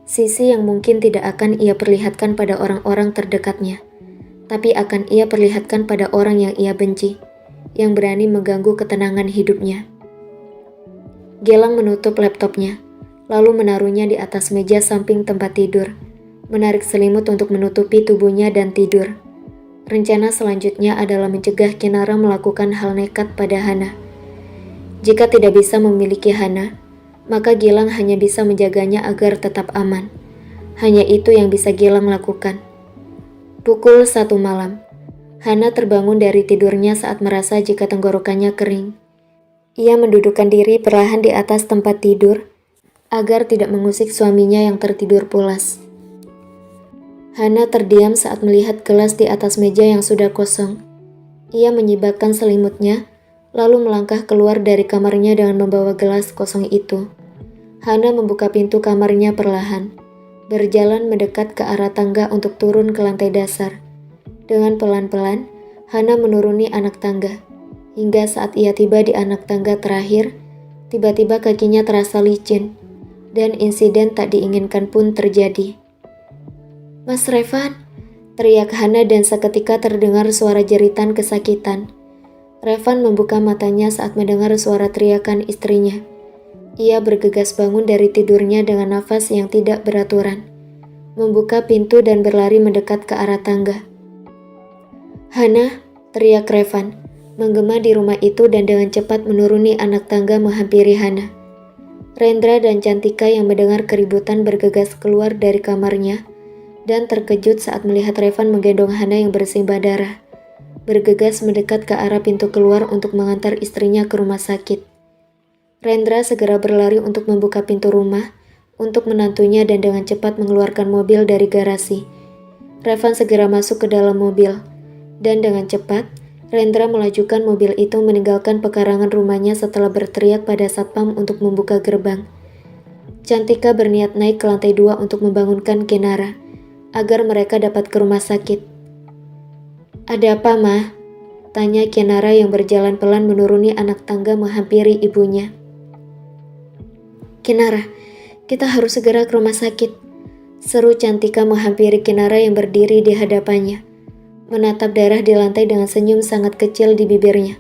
Sisi yang mungkin tidak akan ia perlihatkan pada orang-orang terdekatnya, tapi akan ia perlihatkan pada orang yang ia benci, yang berani mengganggu ketenangan hidupnya. Gilang menutup laptopnya, lalu menaruhnya di atas meja samping tempat tidur, menarik selimut untuk menutupi tubuhnya dan tidur. Rencana selanjutnya adalah mencegah Kinara melakukan hal nekat pada Hana. Jika tidak bisa memiliki Hana, maka Gilang hanya bisa menjaganya agar tetap aman. Hanya itu yang bisa Gilang lakukan. Pukul 1 malam, Hana terbangun dari tidurnya saat merasa jika tenggorokannya kering. Ia mendudukkan diri perlahan di atas tempat tidur agar tidak mengusik suaminya yang tertidur pulas. Hana terdiam saat melihat gelas di atas meja yang sudah kosong. Ia menyibakkan selimutnya, lalu melangkah keluar dari kamarnya dengan membawa gelas kosong itu. Hana membuka pintu kamarnya perlahan, berjalan mendekat ke arah tangga untuk turun ke lantai dasar. Dengan pelan-pelan, Hana menuruni anak tangga. Hingga saat ia tiba di anak tangga terakhir, tiba-tiba kakinya terasa licin, dan insiden tak diinginkan pun terjadi. "Mas Revan!" teriak Hana dan seketika terdengar suara jeritan kesakitan. Revan membuka matanya saat mendengar suara teriakan istrinya. Ia bergegas bangun dari tidurnya dengan nafas yang tidak beraturan, membuka pintu dan berlari mendekat ke arah tangga. "Hana!" teriak Revan, menggema di rumah itu dan dengan cepat menuruni anak tangga menghampiri Hana. Rendra dan Cantika yang mendengar keributan bergegas keluar dari kamarnya dan terkejut saat melihat Revan menggendong Hana yang bersimbah darah, bergegas mendekat ke arah pintu keluar untuk mengantar istrinya ke rumah sakit. Rendra segera berlari untuk membuka pintu rumah untuk menantunya dan dengan cepat mengeluarkan mobil dari garasi. Revan segera masuk ke dalam mobil, dan dengan cepat Rendra melajukan mobil itu meninggalkan pekarangan rumahnya setelah berteriak pada satpam untuk membuka gerbang. Cantika berniat naik ke lantai 2 untuk membangunkan Kinara, agar mereka dapat ke rumah sakit. "Ada apa, Ma?" tanya Kinara yang berjalan pelan menuruni anak tangga menghampiri ibunya. "Kinara, kita harus segera ke rumah sakit," seru Cantika menghampiri Kinara yang berdiri di hadapannya, menatap darah di lantai dengan senyum sangat kecil di bibirnya.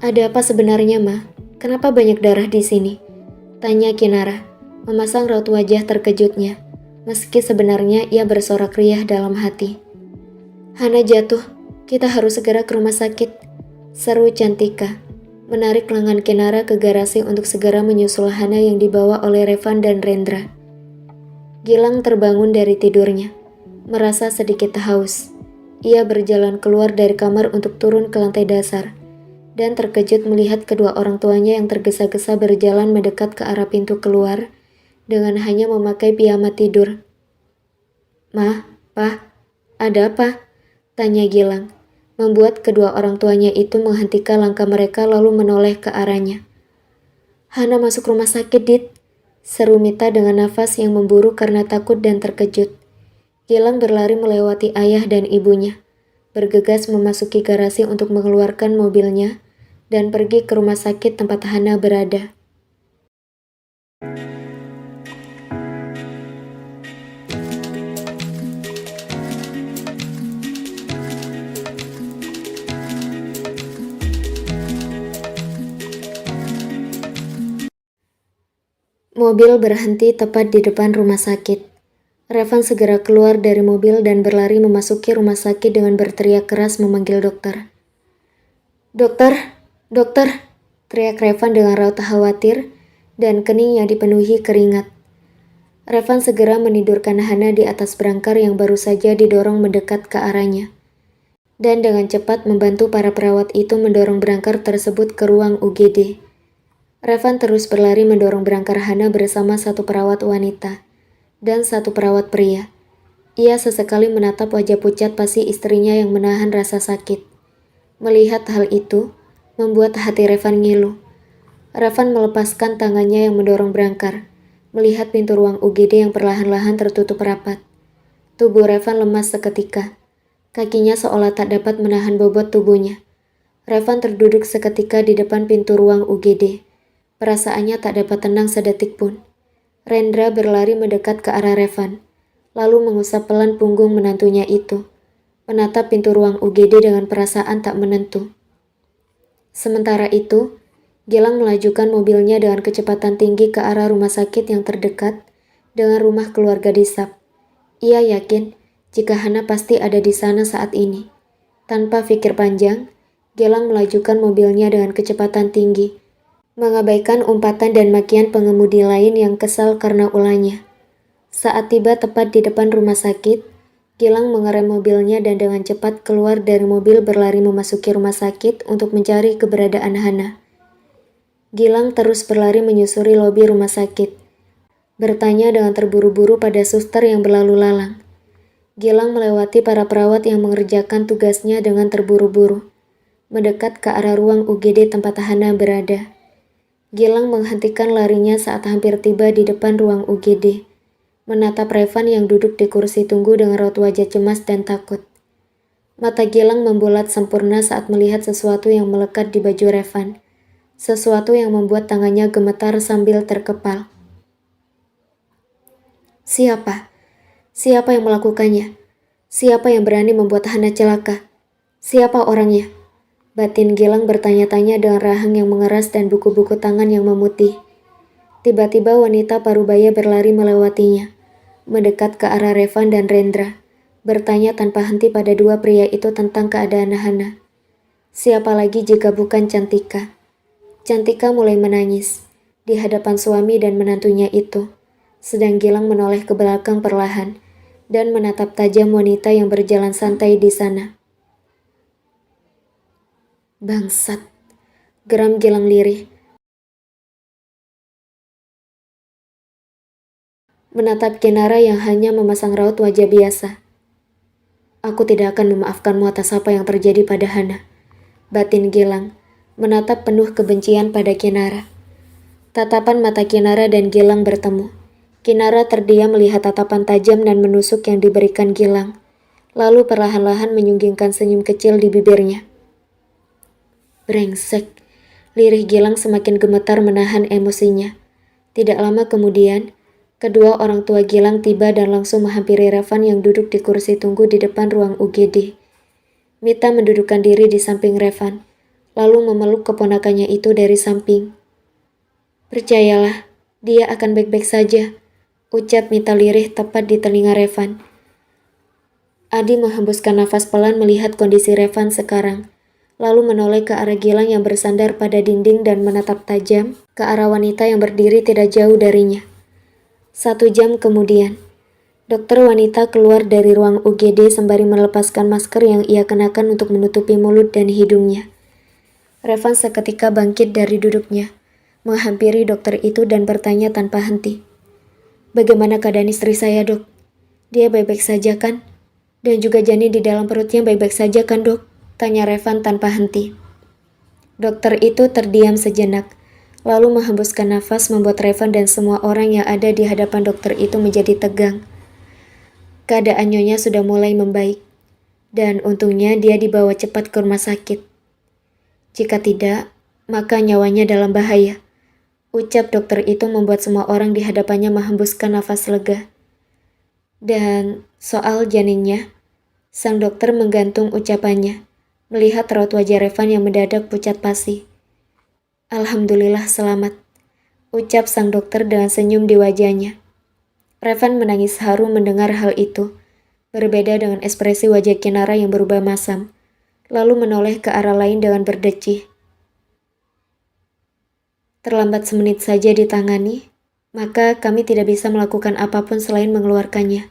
"Ada apa sebenarnya, Ma? Kenapa banyak darah di sini?" tanya Kinara, memasang raut wajah terkejutnya, meski sebenarnya ia bersorak riang dalam hati. "Hana jatuh, kita harus segera ke rumah sakit," seru Cantika, menarik lengan Kinara ke garasi untuk segera menyusul Hana yang dibawa oleh Revan dan Rendra. Gilang terbangun dari tidurnya, merasa sedikit haus. Ia berjalan keluar dari kamar untuk turun ke lantai dasar, dan terkejut melihat kedua orang tuanya yang tergesa-gesa berjalan mendekat ke arah pintu keluar dengan hanya memakai piyama tidur. "Ma, Pa, ada apa?" tanya Gilang, membuat kedua orang tuanya itu menghentikan langkah mereka lalu menoleh ke arahnya. "Hana masuk rumah sakit, Dit," seru Mita dengan nafas yang memburu karena takut dan terkejut. Gilang berlari melewati ayah dan ibunya, bergegas memasuki garasi untuk mengeluarkan mobilnya dan pergi ke rumah sakit tempat Hana berada. Mobil berhenti tepat di depan rumah sakit. Revan segera keluar dari mobil dan berlari memasuki rumah sakit dengan berteriak keras memanggil dokter. "Dokter, dokter!" teriak Revan dengan raut khawatir dan keningnya dipenuhi keringat. Revan segera menidurkan Hana di atas berangkar yang baru saja didorong mendekat ke arahnya. Dan dengan cepat membantu para perawat itu mendorong berangkar tersebut ke ruang UGD. Revan terus berlari mendorong berangkar Hana bersama satu perawat wanita dan satu perawat pria. Ia sesekali menatap wajah pucat pasi istrinya yang menahan rasa sakit. Melihat hal itu, membuat hati Revan ngilu. Revan melepaskan tangannya yang mendorong berangkar, melihat pintu ruang UGD yang perlahan-lahan tertutup rapat. Tubuh Revan lemas seketika. Kakinya seolah tak dapat menahan bobot tubuhnya. Revan terduduk seketika di depan pintu ruang UGD. Perasaannya tak dapat tenang sedetik pun. Rendra berlari mendekat ke arah Revan, lalu mengusap pelan punggung menantunya itu, menatap pintu ruang UGD dengan perasaan tak menentu. Sementara itu, Gilang melajukan mobilnya dengan kecepatan tinggi ke arah rumah sakit yang terdekat dengan rumah keluarga Disap. Ia yakin jika Hana pasti ada di sana saat ini. Tanpa pikir panjang, Gilang melajukan mobilnya dengan kecepatan tinggi, mengabaikan umpatan dan makian pengemudi lain yang kesal karena ulahnya. Saat tiba tepat di depan rumah sakit, Gilang mengerem mobilnya dan dengan cepat keluar dari mobil berlari memasuki rumah sakit untuk mencari keberadaan Hana. Gilang terus berlari menyusuri lobi rumah sakit, bertanya dengan terburu-buru pada suster yang berlalu lalang. Gilang melewati para perawat yang mengerjakan tugasnya dengan terburu-buru, mendekat ke arah ruang UGD tempat Hana berada. Gilang menghentikan larinya saat hampir tiba di depan ruang UGD, menatap Revan yang duduk di kursi tunggu dengan raut wajah cemas dan takut. Mata Gilang membulat sempurna saat melihat sesuatu yang melekat di baju Revan, sesuatu yang membuat tangannya gemetar sambil terkepal. Siapa? Siapa yang melakukannya? Siapa yang berani membuat Hana celaka? Siapa orangnya? Batin Gilang bertanya-tanya dengan rahang yang mengeras dan buku-buku tangan yang memutih. Tiba-tiba wanita parubaya berlari melewatinya, mendekat ke arah Revan dan Rendra, bertanya tanpa henti pada dua pria itu tentang keadaan Hana. Siapa lagi jika bukan Cantika? Cantika mulai menangis di hadapan suami dan menantunya itu, sedang Gilang menoleh ke belakang perlahan dan menatap tajam wanita yang berjalan santai di sana. Bangsat, geram Gilang lirih. Menatap Kinara yang hanya memasang raut wajah biasa. Aku tidak akan memaafkanmu atas apa yang terjadi pada Hana. Batin Gilang, menatap penuh kebencian pada Kinara. Tatapan mata Kinara dan Gilang bertemu. Kinara terdiam melihat tatapan tajam dan menusuk yang diberikan Gilang, lalu perlahan-lahan menyunggingkan senyum kecil di bibirnya. Brengsek, lirih Gilang semakin gemetar menahan emosinya. Tidak lama kemudian, kedua orang tua Gilang tiba dan langsung menghampiri Revan yang duduk di kursi tunggu di depan ruang UGD. Mita mendudukkan diri di samping Revan, lalu memeluk keponakannya itu dari samping. Percayalah, dia akan baik-baik saja, ucap Mita lirih tepat di telinga Revan. Adi menghembuskan nafas pelan melihat kondisi Revan sekarang, lalu menoleh ke arah Gilang yang bersandar pada dinding dan menatap tajam ke arah wanita yang berdiri tidak jauh darinya. 1 jam kemudian, dokter wanita keluar dari ruang UGD sembari melepaskan masker yang ia kenakan untuk menutupi mulut dan hidungnya. Revan seketika bangkit dari duduknya, menghampiri dokter itu dan bertanya tanpa henti. Bagaimana keadaan istri saya, dok? Dia baik-baik saja kan? Dan juga janin di dalam perutnya baik-baik saja kan, dok? Tanya Revan tanpa henti. Dokter itu terdiam sejenak, lalu menghembuskan nafas membuat Revan dan semua orang yang ada di hadapan dokter itu menjadi tegang. Keadaan Nyonya sudah mulai membaik, dan untungnya dia dibawa cepat ke rumah sakit. Jika tidak, maka nyawanya dalam bahaya, ucap dokter itu membuat semua orang di hadapannya menghembuskan nafas lega. Dan soal janinnya, sang dokter menggantung ucapannya, melihat raut wajah Revan yang mendadak pucat pasi. Alhamdulillah selamat, ucap sang dokter dengan senyum di wajahnya. Revan menangis haru mendengar hal itu, berbeda dengan ekspresi wajah Kinara yang berubah masam, lalu menoleh ke arah lain dengan berdecih. Terlambat semenit saja ditangani, maka kami tidak bisa melakukan apapun selain mengeluarkannya.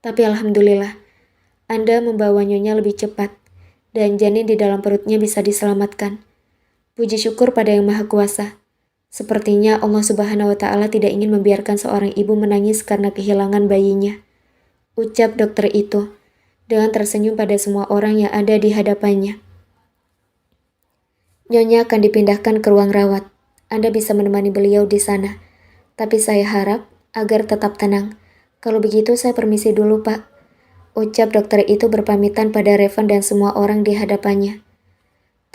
Tapi alhamdulillah, Anda membawa nyonya lebih cepat, dan janin di dalam perutnya bisa diselamatkan. Puji syukur pada Yang Maha Kuasa. Sepertinya Allah Subhanahu wa Ta'ala tidak ingin membiarkan seorang ibu menangis karena kehilangan bayinya. Ucap dokter itu, dengan tersenyum pada semua orang yang ada di hadapannya. Nyonya akan dipindahkan ke ruang rawat. Anda bisa menemani beliau di sana. Tapi saya harap agar tetap tenang. Kalau begitu saya permisi dulu, Pak. Ucap dokter itu berpamitan pada Revan dan semua orang di hadapannya.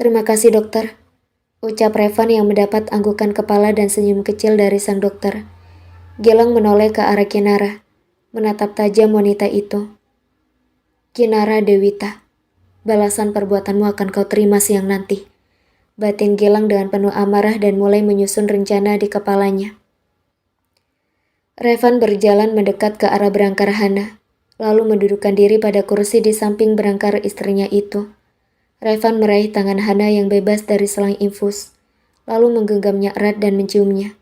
Terima kasih, dokter. Ucap Revan yang mendapat anggukan kepala dan senyum kecil dari sang dokter. Gilang menoleh ke arah Kinara, menatap tajam wanita itu. Kinara Dewita, balasan perbuatanmu akan kau terima siang nanti. Batin Gilang dengan penuh amarah dan mulai menyusun rencana di kepalanya. Revan berjalan mendekat ke arah berangkar Hana, lalu mendudukkan diri pada kursi di samping berangkar istrinya itu. Revan meraih tangan Hana yang bebas dari selang infus, lalu menggenggamnya erat dan menciumnya.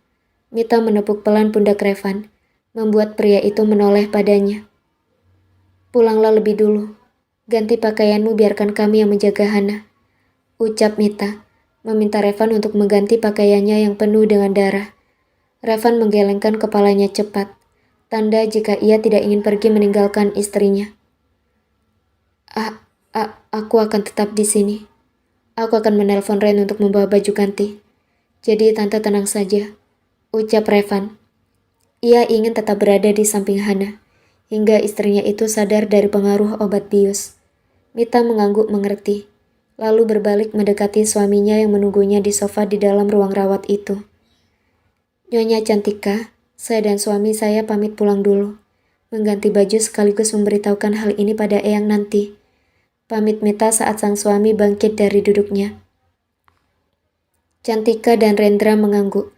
Mita menepuk pelan pundak Revan, membuat pria itu menoleh padanya. Pulanglah lebih dulu. Ganti pakaianmu, biarkan kami yang menjaga Hana. Ucap Mita, meminta Revan untuk mengganti pakaiannya yang penuh dengan darah. Revan menggelengkan kepalanya cepat, tanda jika ia tidak ingin pergi meninggalkan istrinya. Aku akan tetap di sini. Aku akan menelpon Ren untuk membawa baju ganti. Jadi tante tenang saja, ucap Revan. Ia ingin tetap berada di samping Hana, hingga istrinya itu sadar dari pengaruh obat bius. Mita mengangguk mengerti, lalu berbalik mendekati suaminya yang menunggunya di sofa di dalam ruang rawat itu. Nyonya Cantika, saya dan suami saya pamit pulang dulu. Mengganti baju sekaligus memberitahukan hal ini pada Eyang nanti. Pamit Mita saat sang suami bangkit dari duduknya. Cantika dan Rendra mengangguk.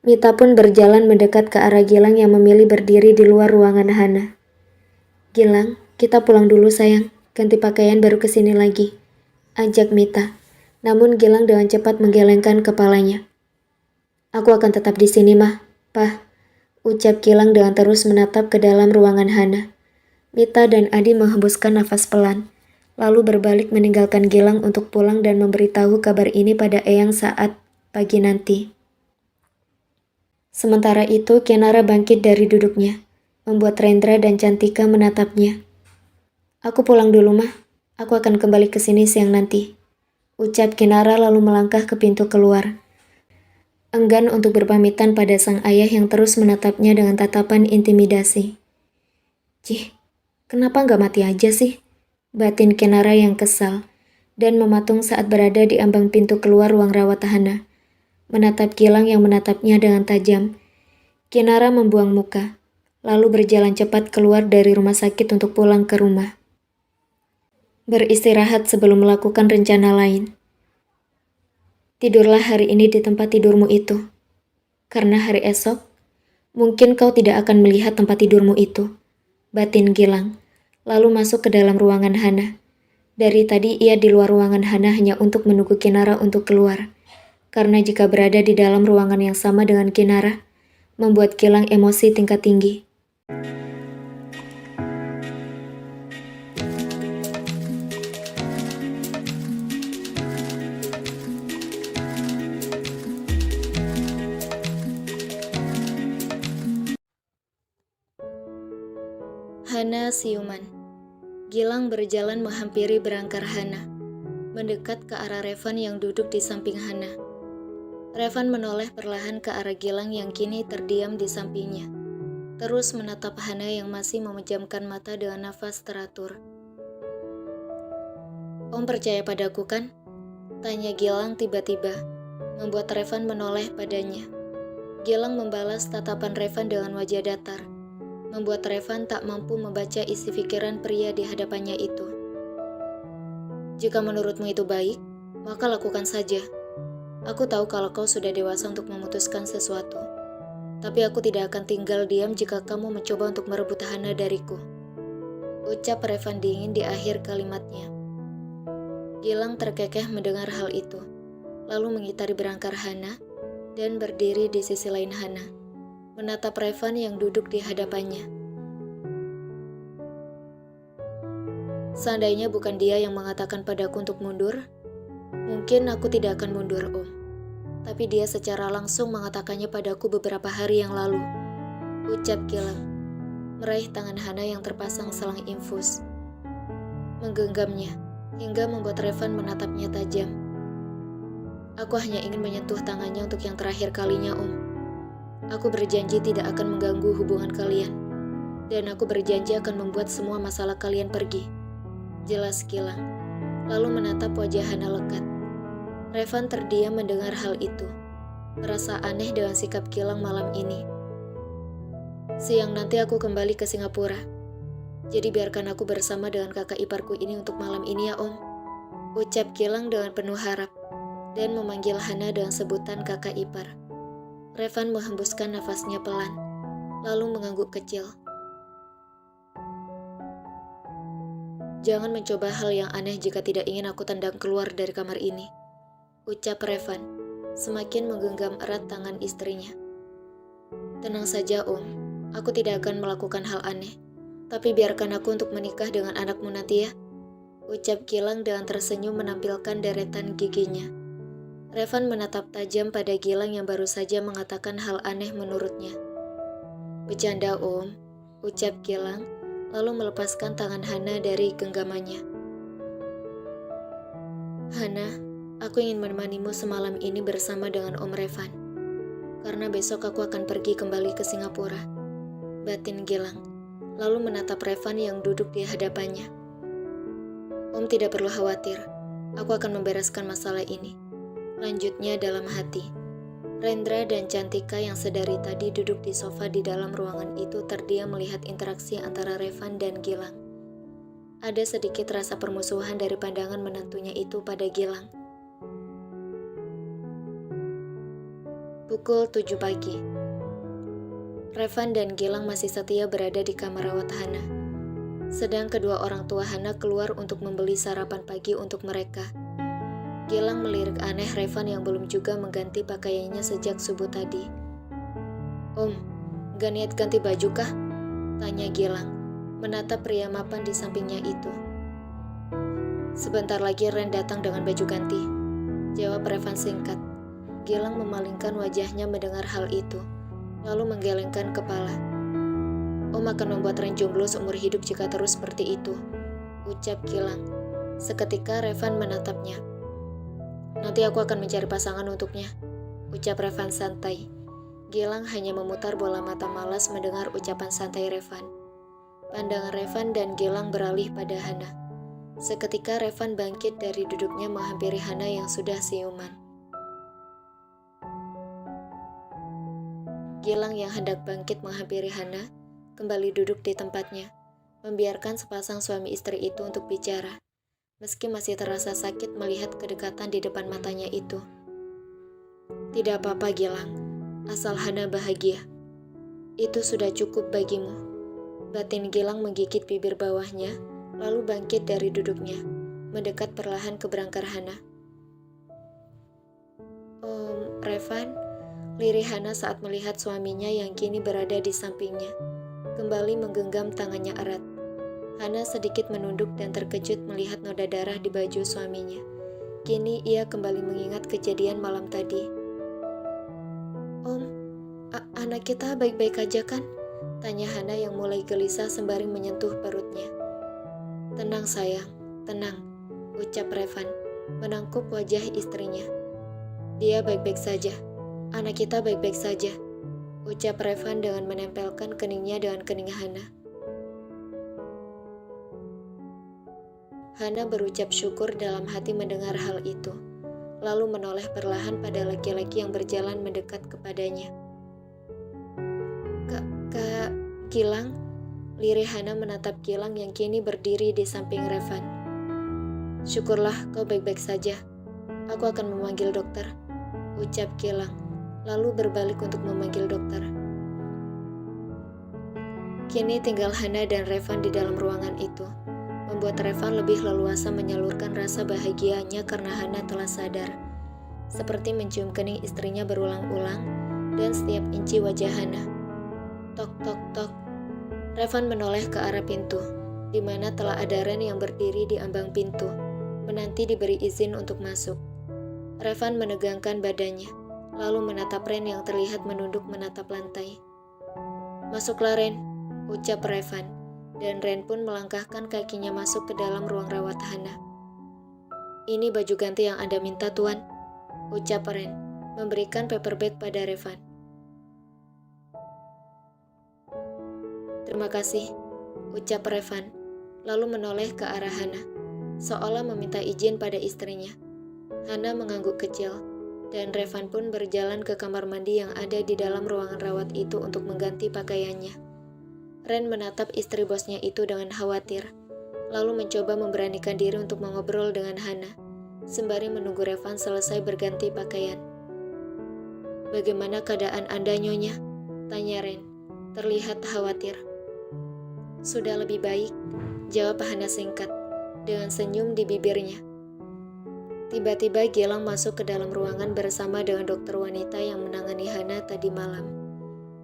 Mita pun berjalan mendekat ke arah Gilang yang memilih berdiri di luar ruangan Hana. Gilang, kita pulang dulu sayang, ganti pakaian baru kesini lagi, ajak Mita. Namun Gilang dengan cepat menggelengkan kepalanya. Aku akan tetap di sini, Mah, Pah, ucap Gilang dengan terus menatap ke dalam ruangan Hana. Mita dan Adi menghembuskan nafas pelan, lalu berbalik meninggalkan Gilang untuk pulang dan memberitahu kabar ini pada Eyang saat pagi nanti. Sementara itu, Kinara bangkit dari duduknya, membuat Rendra dan Cantika menatapnya. Aku pulang dulu, Mah. Aku akan kembali ke sini siang nanti, ucap Kinara lalu melangkah ke pintu keluar. Enggan untuk berpamitan pada sang ayah yang terus menatapnya dengan tatapan intimidasi. Cih, kenapa nggak mati aja sih? Batin Kinara yang kesal, dan mematung saat berada di ambang pintu keluar ruang rawat Hana. Menatap Gilang yang menatapnya dengan tajam. Kinara membuang muka, lalu berjalan cepat keluar dari rumah sakit untuk pulang ke rumah. Beristirahat sebelum melakukan rencana lain. Tidurlah hari ini di tempat tidurmu itu. Karena hari esok, mungkin kau tidak akan melihat tempat tidurmu itu. Batin Gilang, lalu masuk ke dalam ruangan Hana. Dari tadi ia di luar ruangan Hana hanya untuk menunggu Kinara untuk keluar. Karena jika berada di dalam ruangan yang sama dengan Kinara, membuat Gilang emosi tingkat tinggi. Hana siuman. Gilang berjalan menghampiri berangkar Hana, mendekat ke arah Revan yang duduk di samping Hana. Revan menoleh perlahan ke arah Gilang yang kini terdiam di sampingnya, terus menatap Hana yang masih memejamkan mata dengan nafas teratur. Om percaya padaku kan? Tanya Gilang tiba-tiba, membuat Revan menoleh padanya. Gilang membalas tatapan Revan dengan wajah datar, membuat Revan tak mampu membaca isi pikiran pria di hadapannya itu. Jika menurutmu itu baik, maka lakukan saja. Aku tahu kalau kau sudah dewasa untuk memutuskan sesuatu. Tapi aku tidak akan tinggal diam jika kamu mencoba untuk merebut Hana dariku. Ucap Revan dingin di akhir kalimatnya. Gilang terkekeh mendengar hal itu, lalu mengitari berangkar Hana dan berdiri di sisi lain Hana, menatap Revan yang duduk di hadapannya. Seandainya bukan dia yang mengatakan padaku untuk mundur, mungkin aku tidak akan mundur, Om. Tapi dia secara langsung mengatakannya padaku beberapa hari yang lalu. Ucap Gilang, meraih tangan Hana yang terpasang selang infus. Menggenggamnya, hingga membuat Revan menatapnya tajam. Aku hanya ingin menyentuh tangannya untuk yang terakhir kalinya, Om. Aku berjanji tidak akan mengganggu hubungan kalian. Dan aku berjanji akan membuat semua masalah kalian pergi. Jelas Gilang, lalu menatap wajah Hana lekat. Revan terdiam mendengar hal itu, merasa aneh dengan sikap Gilang malam ini. Siang nanti aku kembali ke Singapura, jadi biarkan aku bersama dengan kakak iparku ini untuk malam ini ya Om. Ucap Gilang dengan penuh harap, dan memanggil Hana dengan sebutan kakak ipar. Revan menghembuskan nafasnya pelan, lalu mengangguk kecil. Jangan mencoba hal yang aneh jika tidak ingin aku tendang keluar dari kamar ini. Ucap Revan, semakin menggenggam erat tangan istrinya. Tenang saja Om, aku tidak akan melakukan hal aneh. Tapi biarkan aku untuk menikah dengan anakmu nanti ya. Ucap Gilang dengan tersenyum menampilkan deretan giginya. Revan menatap tajam pada Gilang yang baru saja mengatakan hal aneh menurutnya. Bercanda Om, ucap Gilang, lalu melepaskan tangan Hana dari genggamannya. Hana, aku ingin menemanimu semalam ini bersama dengan Om Revan. Karena besok aku akan pergi kembali ke Singapura. Batin Gilang, lalu menatap Revan yang duduk di hadapannya. Om tidak perlu khawatir, aku akan membereskan masalah ini. Lanjutnya dalam hati. Rendra dan Cantika yang sedari tadi duduk di sofa di dalam ruangan itu terdiam melihat interaksi antara Revan dan Gilang. Ada sedikit rasa permusuhan dari pandangan menantunya itu pada Gilang. Pukul 7 pagi. Revan dan Gilang masih setia berada di kamar rawat Hana. Sedang kedua orang tua Hana keluar untuk membeli sarapan pagi untuk mereka. Gilang melirik aneh Revan yang belum juga mengganti pakaiannya sejak subuh tadi. Om, gak niat ganti baju kah? Tanya Gilang, menatap pria mapan di sampingnya itu. Sebentar lagi Ren datang dengan baju ganti, jawab Revan singkat. Gilang memalingkan wajahnya mendengar hal itu, lalu menggelengkan kepala. Om akan membuat Ren jomblo seumur hidup jika terus seperti itu, ucap Gilang. Seketika Revan menatapnya. Nanti aku akan mencari pasangan untuknya, ucap Revan santai. Gilang hanya memutar bola mata malas mendengar ucapan santai Revan. Pandangan Revan dan Gilang beralih pada Hana. Seketika Revan bangkit dari duduknya menghampiri Hana yang sudah siuman. Gilang yang hendak bangkit menghampiri Hana, kembali duduk di tempatnya, membiarkan sepasang suami istri itu untuk bicara, meski masih terasa sakit melihat kedekatan di depan matanya itu. Tidak apa-apa Gilang, asal Hana bahagia. Itu sudah cukup bagimu. Batin Gilang menggigit bibir bawahnya, lalu bangkit dari duduknya, mendekat perlahan ke berangkar Hana. Om Revan, lirih Hana saat melihat suaminya yang kini berada di sampingnya, kembali menggenggam tangannya erat. Hana sedikit menunduk dan terkejut melihat noda darah di baju suaminya. Kini ia kembali mengingat kejadian malam tadi. Om, anak kita baik-baik aja kan? Tanya Hana yang mulai gelisah sembari menyentuh perutnya. Tenang sayang, tenang, ucap Revan, menangkup wajah istrinya. Dia baik-baik saja. Anak kita baik-baik saja, ucap Revan dengan menempelkan keningnya dengan kening Hana. Hana berucap syukur dalam hati mendengar hal itu, lalu menoleh perlahan pada laki-laki yang berjalan mendekat kepadanya. Kak Gilang, lirih Hana menatap Gilang yang kini berdiri di samping Revan. Syukurlah kau baik-baik saja. Aku akan memanggil dokter. ucap Gilang, lalu berbalik untuk memanggil dokter. Kini tinggal Hana dan Revan di dalam ruangan itu, membuat Revan lebih leluasa menyalurkan rasa bahagianya karena Hana telah sadar, seperti mencium kening istrinya berulang-ulang dan setiap inci wajah Hana. Tok tok tok. Revan menoleh ke arah pintu, di mana telah ada Ren yang berdiri di ambang pintu, menanti diberi izin untuk masuk. Revan menegangkan badannya, lalu menatap Ren yang terlihat menunduk menatap lantai. "Masuklah Ren," ucap Revan, dan Ren pun melangkahkan kakinya masuk ke dalam ruang rawat Hana. "Ini baju ganti yang Anda minta, Tuan," ucap Ren, memberikan paper bag pada Revan. "Terima kasih," ucap Revan, lalu menoleh ke arah Hana, seolah meminta izin pada istrinya. Hana mengangguk kecil, dan Revan pun berjalan ke kamar mandi yang ada di dalam ruangan rawat itu untuk mengganti pakaiannya. Ren menatap istri bosnya itu dengan khawatir, lalu mencoba memberanikan diri untuk mengobrol dengan Hana, sembari menunggu Revan selesai berganti pakaian. "Bagaimana keadaan Anda, Nyonya?" tanya Ren, terlihat khawatir. "Sudah lebih baik," jawab Hana singkat, dengan senyum di bibirnya. Tiba-tiba Gilang masuk ke dalam ruangan bersama dengan dokter wanita yang menangani Hana tadi malam.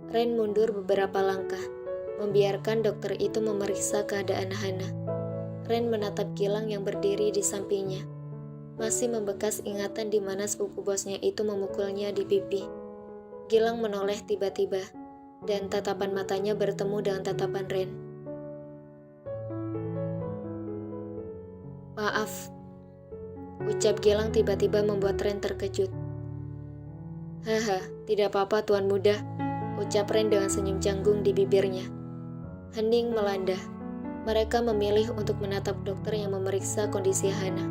Ren mundur beberapa langkah, membiarkan dokter itu memeriksa keadaan Hana. Ren menatap Gilang yang berdiri di sampingnya, masih membekas ingatan di mana sepupu bosnya itu memukulnya di pipi. Gilang menoleh tiba-tiba, dan tatapan matanya bertemu dengan tatapan Ren. "Maaf," ucap Gilang tiba-tiba membuat Ren terkejut. "Haha, tidak apa-apa Tuan Muda," ucap Ren dengan senyum canggung di bibirnya. Hening melanda. Mereka memilih untuk menatap dokter yang memeriksa kondisi Hana.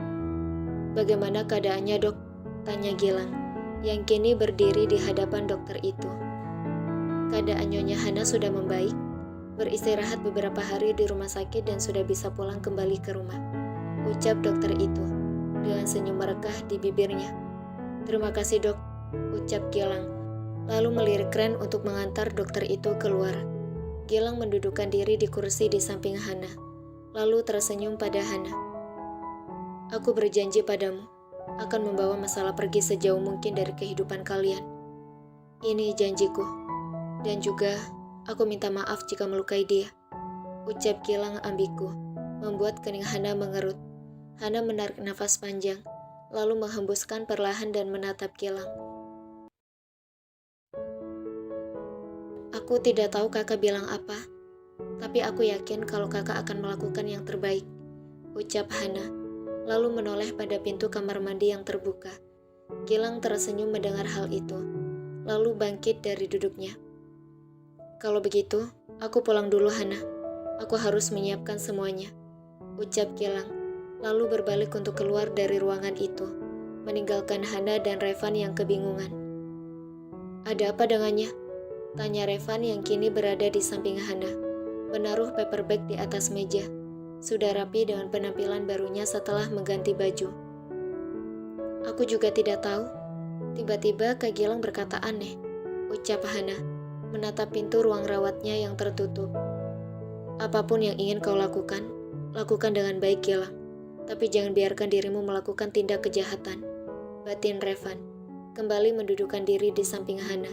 "Bagaimana keadaannya, Dok?" tanya Gilang, yang kini berdiri di hadapan dokter itu. "Keadaan Nyonya Hana sudah membaik, beristirahat beberapa hari di rumah sakit dan sudah bisa pulang kembali ke rumah," ucap dokter itu, dengan senyum merekah di bibirnya. "Terima kasih, Dok," ucap Gilang, lalu melirik Ren untuk mengantar dokter itu keluar. Gilang mendudukkan diri di kursi di samping Hana, lalu tersenyum pada Hana. "Aku berjanji padamu, akan membawa masalah pergi sejauh mungkin dari kehidupan kalian. Ini janjiku, dan juga aku minta maaf jika melukai dia," ucap Gilang ambigu, membuat kening Hana mengerut. Hana menarik nafas panjang, lalu menghembuskan perlahan dan menatap Gilang. "Aku tidak tahu kakak bilang apa, tapi aku yakin kalau kakak akan melakukan yang terbaik," ucap Hana, lalu menoleh pada pintu kamar mandi yang terbuka. Gilang tersenyum mendengar hal itu, lalu bangkit dari duduknya. "Kalau begitu, aku pulang dulu, Hana. Aku harus menyiapkan semuanya," ucap Gilang, lalu berbalik untuk keluar dari ruangan itu, meninggalkan Hana dan Revan yang kebingungan. "Ada apa dengannya?" tanya Revan yang kini berada di samping Hana, menaruh paper bag di atas meja, sudah rapi dengan penampilan barunya setelah mengganti baju. "Aku juga tidak tahu. Tiba-tiba Kak Gilang berkata aneh," ucap Hana, menatap pintu ruang rawatnya yang tertutup. "Apapun yang ingin kau lakukan, lakukan dengan baik, Gilang. Tapi jangan biarkan dirimu melakukan tindak kejahatan," batin Revan, kembali mendudukkan diri di samping Hana,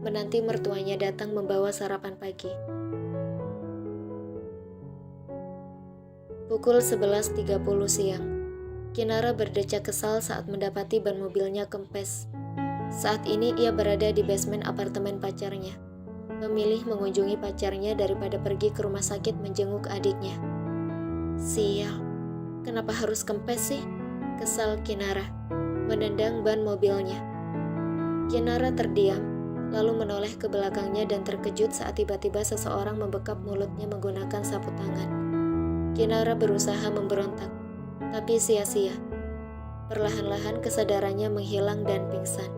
menanti mertuanya datang membawa sarapan pagi. Pukul 11.30 siang. Kinara berdecak kesal saat mendapati ban mobilnya kempes. Saat ini ia berada di basement apartemen pacarnya, memilih mengunjungi pacarnya daripada pergi ke rumah sakit menjenguk adiknya. "Sial, kenapa harus kempes sih?" kesal Kinara, menendang ban mobilnya. Kinara terdiam, lalu menoleh ke belakangnya dan terkejut saat tiba-tiba seseorang membekap mulutnya menggunakan sapu tangan. Kinara berusaha memberontak, tapi sia-sia. Perlahan-lahan kesadarannya menghilang dan pingsan.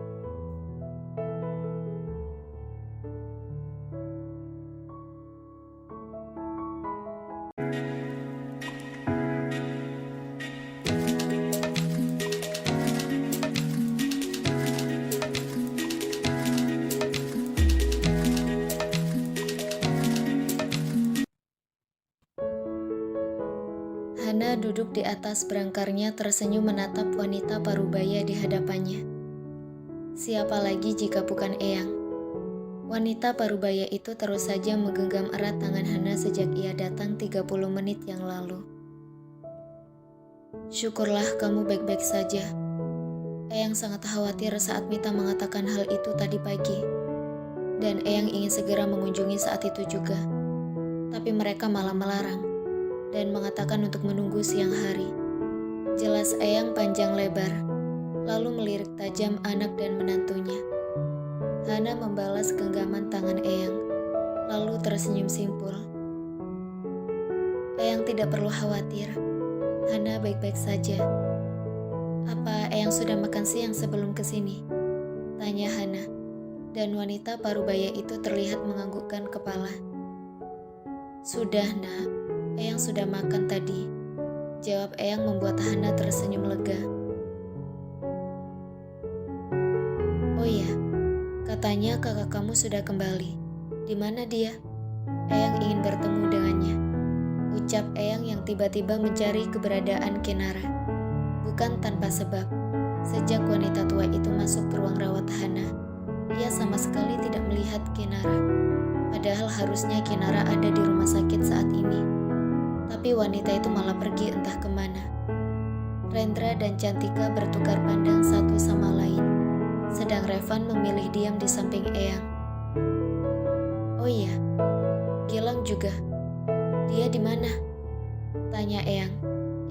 Hana duduk di atas berangkarnya tersenyum menatap wanita parubaya di hadapannya. Siapa lagi jika bukan Eyang? Wanita parubaya itu terus saja menggenggam erat tangan Hana sejak ia datang 30 menit yang lalu. Syukurlah kamu baik-baik saja. Eyang sangat khawatir saat Mita mengatakan hal itu tadi pagi. Dan Eyang ingin segera mengunjungi saat itu juga. Tapi mereka malah melarang dan mengatakan untuk menunggu siang hari. Jelas Eyang panjang lebar, lalu melirik tajam anak dan menantunya. Hana membalas genggaman tangan Eyang, lalu tersenyum simpul. Eyang tidak perlu khawatir, Hana baik-baik saja. Apa Eyang sudah makan siang sebelum kesini? Tanya Hana, dan wanita parubaya itu terlihat menganggukkan kepala. Sudah nak, Eyang sudah makan tadi. Jawab Eyang membuat Hana tersenyum lega. Oh iya, katanya kakak kamu sudah kembali. Di mana dia? Eyang ingin bertemu dengannya. Ucap Eyang yang tiba-tiba mencari keberadaan Kinara. Bukan tanpa sebab. Sejak wanita tua itu masuk ke ruang rawat Hana, ia sama sekali tidak melihat Kinara. Padahal harusnya Kinara ada di rumah sakit saat ini. Tapi wanita itu malah pergi entah kemana. Rendra dan Cantika bertukar pandang satu sama lain, sedang Revan memilih diam di samping Eyang. Oh iya, Gilang juga. Dia di mana? Tanya Eyang,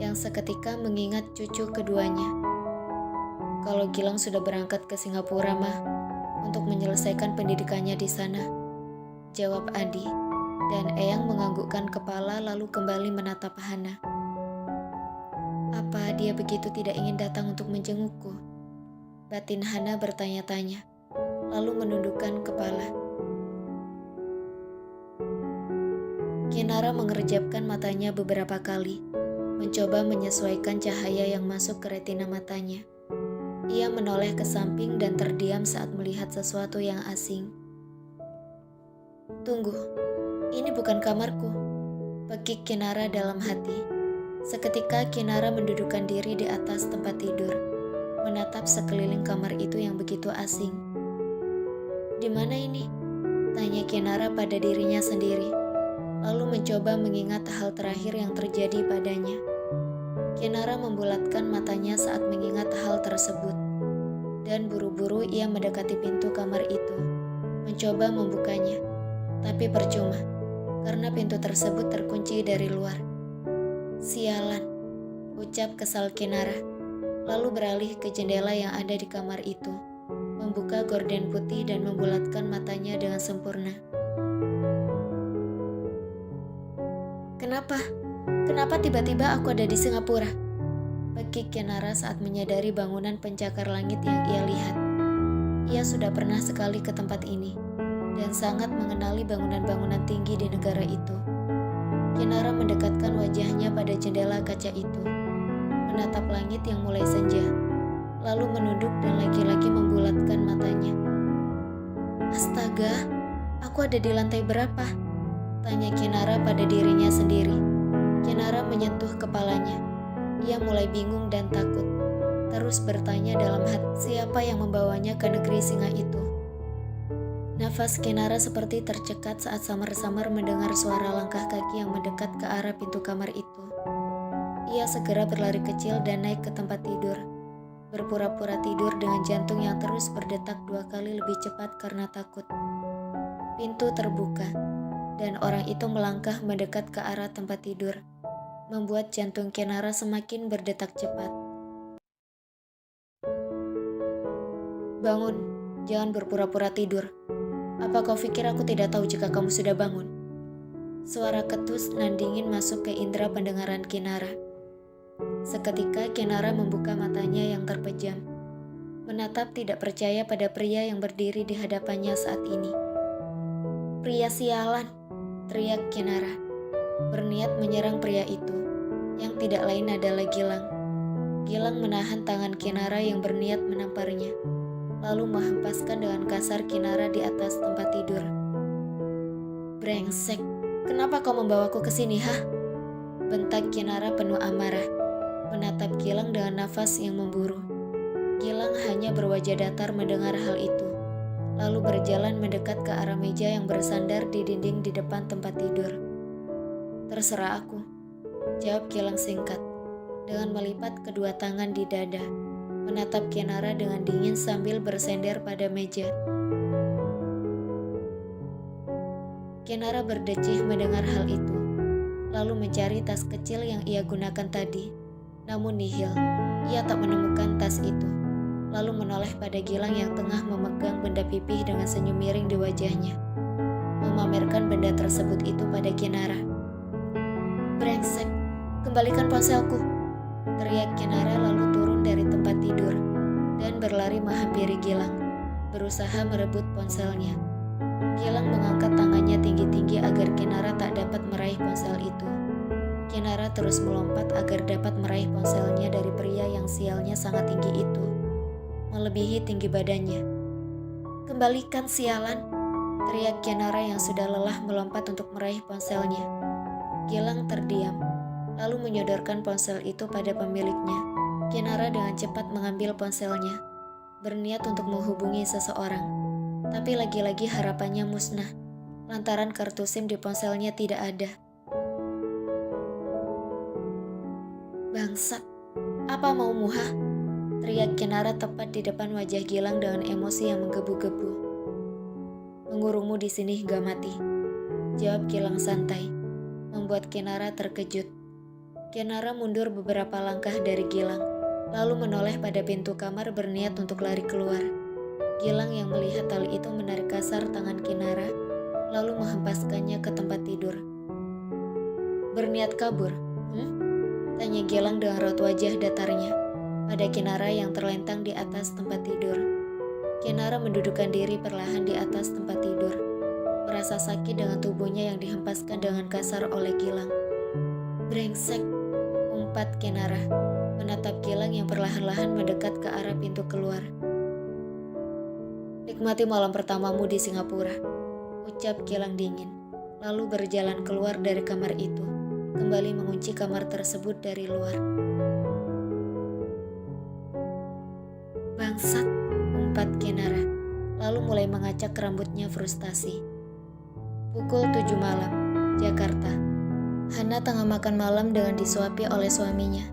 yang seketika mengingat cucu keduanya. Kalau Gilang sudah berangkat ke Singapura, mah, untuk menyelesaikan pendidikannya di sana. Jawab Adi, dan Eyang menganggukkan kepala lalu kembali menatap Hana. Apa dia begitu tidak ingin datang untuk menjengukku? Batin Hana bertanya-tanya, lalu menundukkan kepala. Kinara mengerjapkan matanya beberapa kali, mencoba menyesuaikan cahaya yang masuk ke retina matanya. Ia menoleh ke samping dan terdiam saat melihat sesuatu yang asing. Tunggu, ini bukan kamarku, pekik Kinara dalam hati. Seketika Kinara mendudukkan diri di atas tempat tidur, menatap sekeliling kamar itu yang begitu asing. Di mana ini? Tanya Kinara pada dirinya sendiri, lalu mencoba mengingat hal terakhir yang terjadi padanya. Kinara membulatkan matanya saat mengingat hal tersebut, dan buru-buru ia mendekati pintu kamar itu, mencoba membukanya. Tapi percuma, karena pintu tersebut terkunci dari luar. Sialan, ucap kesal Kinara, lalu beralih ke jendela yang ada di kamar itu, membuka gorden putih dan membulatkan matanya dengan sempurna. Kenapa? Kenapa tiba-tiba aku ada di Singapura? Pekik Kinara saat menyadari bangunan pencakar langit yang ia lihat. Ia sudah pernah sekali ke tempat ini, dan sangat mengenali bangunan-bangunan tinggi di negara itu. Kinara mendekatkan wajahnya pada jendela kaca itu, menatap langit yang mulai senja, lalu menunduk dan lagi-lagi membulatkan matanya. Astaga, aku ada di lantai berapa? Tanya Kinara pada dirinya sendiri. Kinara menyentuh kepalanya. Ia mulai bingung dan takut, terus bertanya dalam hati siapa yang membawanya ke negeri singa itu. Nafas Kinara seperti tercekat saat samar-samar mendengar suara langkah kaki yang mendekat ke arah pintu kamar itu. Ia segera berlari kecil dan naik ke tempat tidur, berpura-pura tidur dengan jantung yang terus berdetak 2 kali lebih cepat karena takut. Pintu terbuka, dan orang itu melangkah mendekat ke arah tempat tidur, membuat jantung Kinara semakin berdetak cepat. Bangun, jangan berpura-pura tidur. Apa kau pikir aku tidak tahu jika kamu sudah bangun? Suara ketus nan dingin masuk ke indera pendengaran Kinara. Seketika Kinara membuka matanya yang terpejam, menatap tidak percaya pada pria yang berdiri di hadapannya saat ini. Pria sialan, teriak Kinara, berniat menyerang pria itu, yang tidak lain adalah Gilang. Gilang menahan tangan Kinara yang berniat menamparnya, lalu menghempaskan dengan kasar Kinara di atas tempat tidur. Brengsek, kenapa kau membawaku ke sini, hah? bentak Kinara penuh amarah, menatap Gilang dengan nafas yang memburu. Gilang hanya berwajah datar mendengar hal itu, lalu berjalan mendekat ke arah meja yang bersandar di dinding di depan tempat tidur. "Terserah aku," jawab Gilang singkat, dengan melipat kedua tangan di dada, menatap Kinara dengan dingin sambil bersender pada meja. Kinara berdecih mendengar hal itu, lalu mencari tas kecil yang ia gunakan tadi. Namun nihil, ia tak menemukan tas itu. Lalu menoleh pada Gilang yang tengah memegang benda pipih dengan senyum miring di wajahnya, memamerkan benda tersebut itu pada Kinara. "Brengsek, kembalikan ponselku!" teriak Kinara lalu turun dari tempat tidur dan berlari menghampiri Gilang, berusaha merebut ponselnya. Gilang mengangkat tangannya tinggi-tinggi agar Kinara tak dapat meraih ponsel itu. Kinara terus melompat agar dapat meraih ponselnya dari pria yang sialnya sangat tinggi itu, melebihi tinggi badannya. "Kembalikan, sialan!" teriak Kinara yang sudah lelah melompat untuk meraih ponselnya. Gilang terdiam, lalu menyodorkan ponsel itu pada pemiliknya. Kinara dengan cepat mengambil ponselnya, berniat untuk menghubungi seseorang. Tapi lagi-lagi harapannya musnah, lantaran kartu SIM di ponselnya tidak ada. "Bangsat, apa maumu, hah?" teriak Kinara tepat di depan wajah Gilang dengan emosi yang menggebu-gebu. "Mengurungmu di sini hingga mati," jawab Gilang santai, membuat Kinara terkejut. Kinara mundur beberapa langkah dari Gilang, lalu menoleh pada pintu kamar berniat untuk lari keluar. Gilang yang melihat hal itu menarik kasar tangan Kinara, lalu menghempaskannya ke tempat tidur. "Berniat kabur, tanya Gilang dengan raut wajah datarnya pada Kinara yang terlentang di atas tempat tidur. Kinara mendudukkan diri perlahan di atas tempat tidur, merasa sakit dengan tubuhnya yang dihempaskan dengan kasar oleh Gilang. "Brengsek," umpat Kinara, menatap Gilang yang perlahan-lahan mendekat ke arah pintu keluar. "Nikmati malam pertamamu di Singapura," ucap Gilang dingin, lalu berjalan keluar dari kamar itu, kembali mengunci kamar tersebut dari luar. "Bangsat," umpat Kinara, lalu mulai mengacak rambutnya frustasi. Pukul 7 malam, Jakarta. Hana tengah makan malam dengan disuapi oleh suaminya.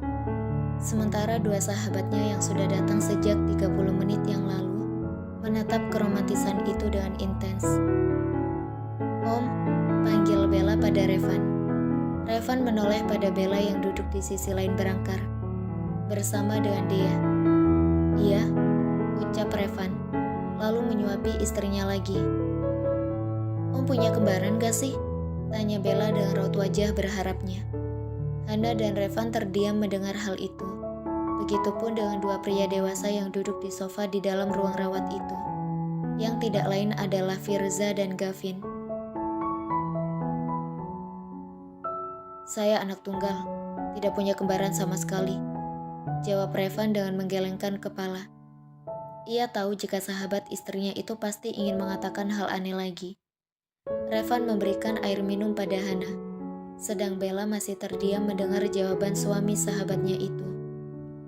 Sementara dua sahabatnya yang sudah datang sejak 30 menit yang lalu menatap keromantisan itu dengan intens. "Om," panggil Bella pada Revan. Revan menoleh pada Bella yang duduk di sisi lain berangkar, bersama dengan dia. "Iya," ucap Revan, lalu menyuapi istrinya lagi. "Om punya kembaran gak sih?" tanya Bella dengan raut wajah berharapnya. Hana dan Revan terdiam mendengar hal itu. Begitupun dengan dua pria dewasa yang duduk di sofa di dalam ruang rawat itu, yang tidak lain adalah Firza dan Gavin. "Saya anak tunggal, tidak punya kembaran sama sekali," jawab Revan dengan menggelengkan kepala. Ia tahu jika sahabat istrinya itu pasti ingin mengatakan hal aneh lagi. Revan memberikan air minum pada Hana, sedang Bella masih terdiam mendengar jawaban suami sahabatnya itu.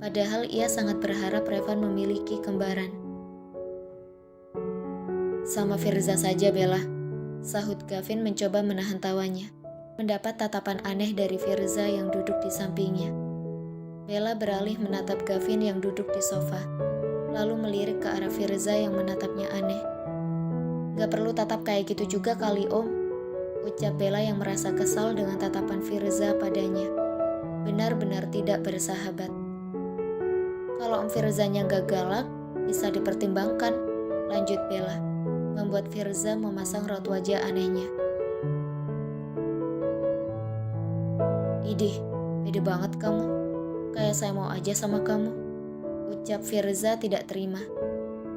Padahal ia sangat berharap Revan memiliki kembaran. "Sama Firza saja, Bella," sahut Gavin mencoba menahan tawanya, mendapat tatapan aneh dari Firza yang duduk di sampingnya. Bella beralih menatap Gavin yang duduk di sofa, lalu melirik ke arah Firza yang menatapnya aneh. "Gak perlu tatap kayak gitu juga kali, Om," ucap Bella yang merasa kesal dengan tatapan Firza padanya. Benar-benar tidak bersahabat. "Kalau Om Firzanya gak galak, bisa dipertimbangkan," lanjut Bella, membuat Firza memasang raut wajah anehnya. "Idih, pede banget kamu. Kayak saya mau aja sama kamu," ucap Firza tidak terima.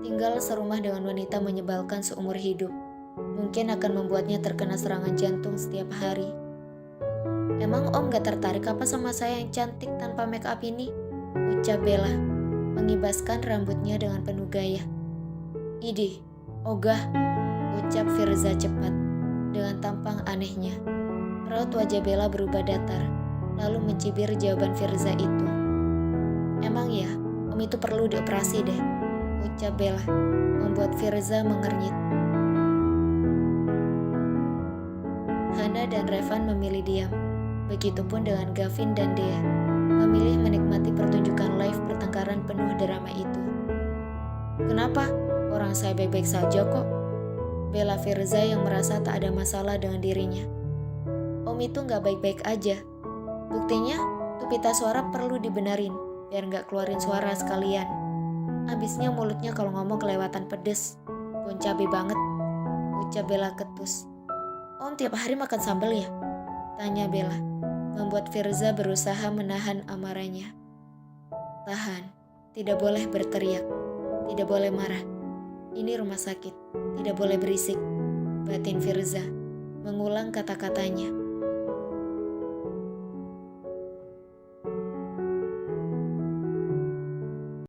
Tinggal serumah dengan wanita menyebalkan seumur hidup mungkin akan membuatnya terkena serangan jantung setiap hari. "Emang Om gak tertarik apa sama saya yang cantik tanpa make up ini?" ucap Bella, mengibaskan rambutnya dengan penuh gaya. "Idih, ogah," ucap Firza cepat, dengan tampang anehnya. Raut wajah Bella berubah datar, lalu mencibir jawaban Firza itu. Emang ya, Om itu perlu dioperasi deh, ucap Bella, membuat Firza mengernyit. Hana dan Revan memilih diam, begitupun dengan Gavin dan Dea, memilih menikmati pertunjukan live pertengkaran penuh drama itu. Kenapa? Orang saya baik-baik saja kok. Bela Firza yang merasa tak ada masalah dengan dirinya. Om itu gak baik-baik aja. Buktinya, tupita suara perlu dibenerin, biar gak keluarin suara sekalian. Abisnya mulutnya kalau ngomong kelewatan pedes. Bon cabe banget, ucap Bella ketus. Om tiap hari makan sambal ya? Tanya Bella, membuat Firza berusaha menahan amarahnya. Tahan, tidak boleh berteriak, tidak boleh marah. Ini rumah sakit, tidak boleh berisik, batin Firza, mengulang kata-katanya.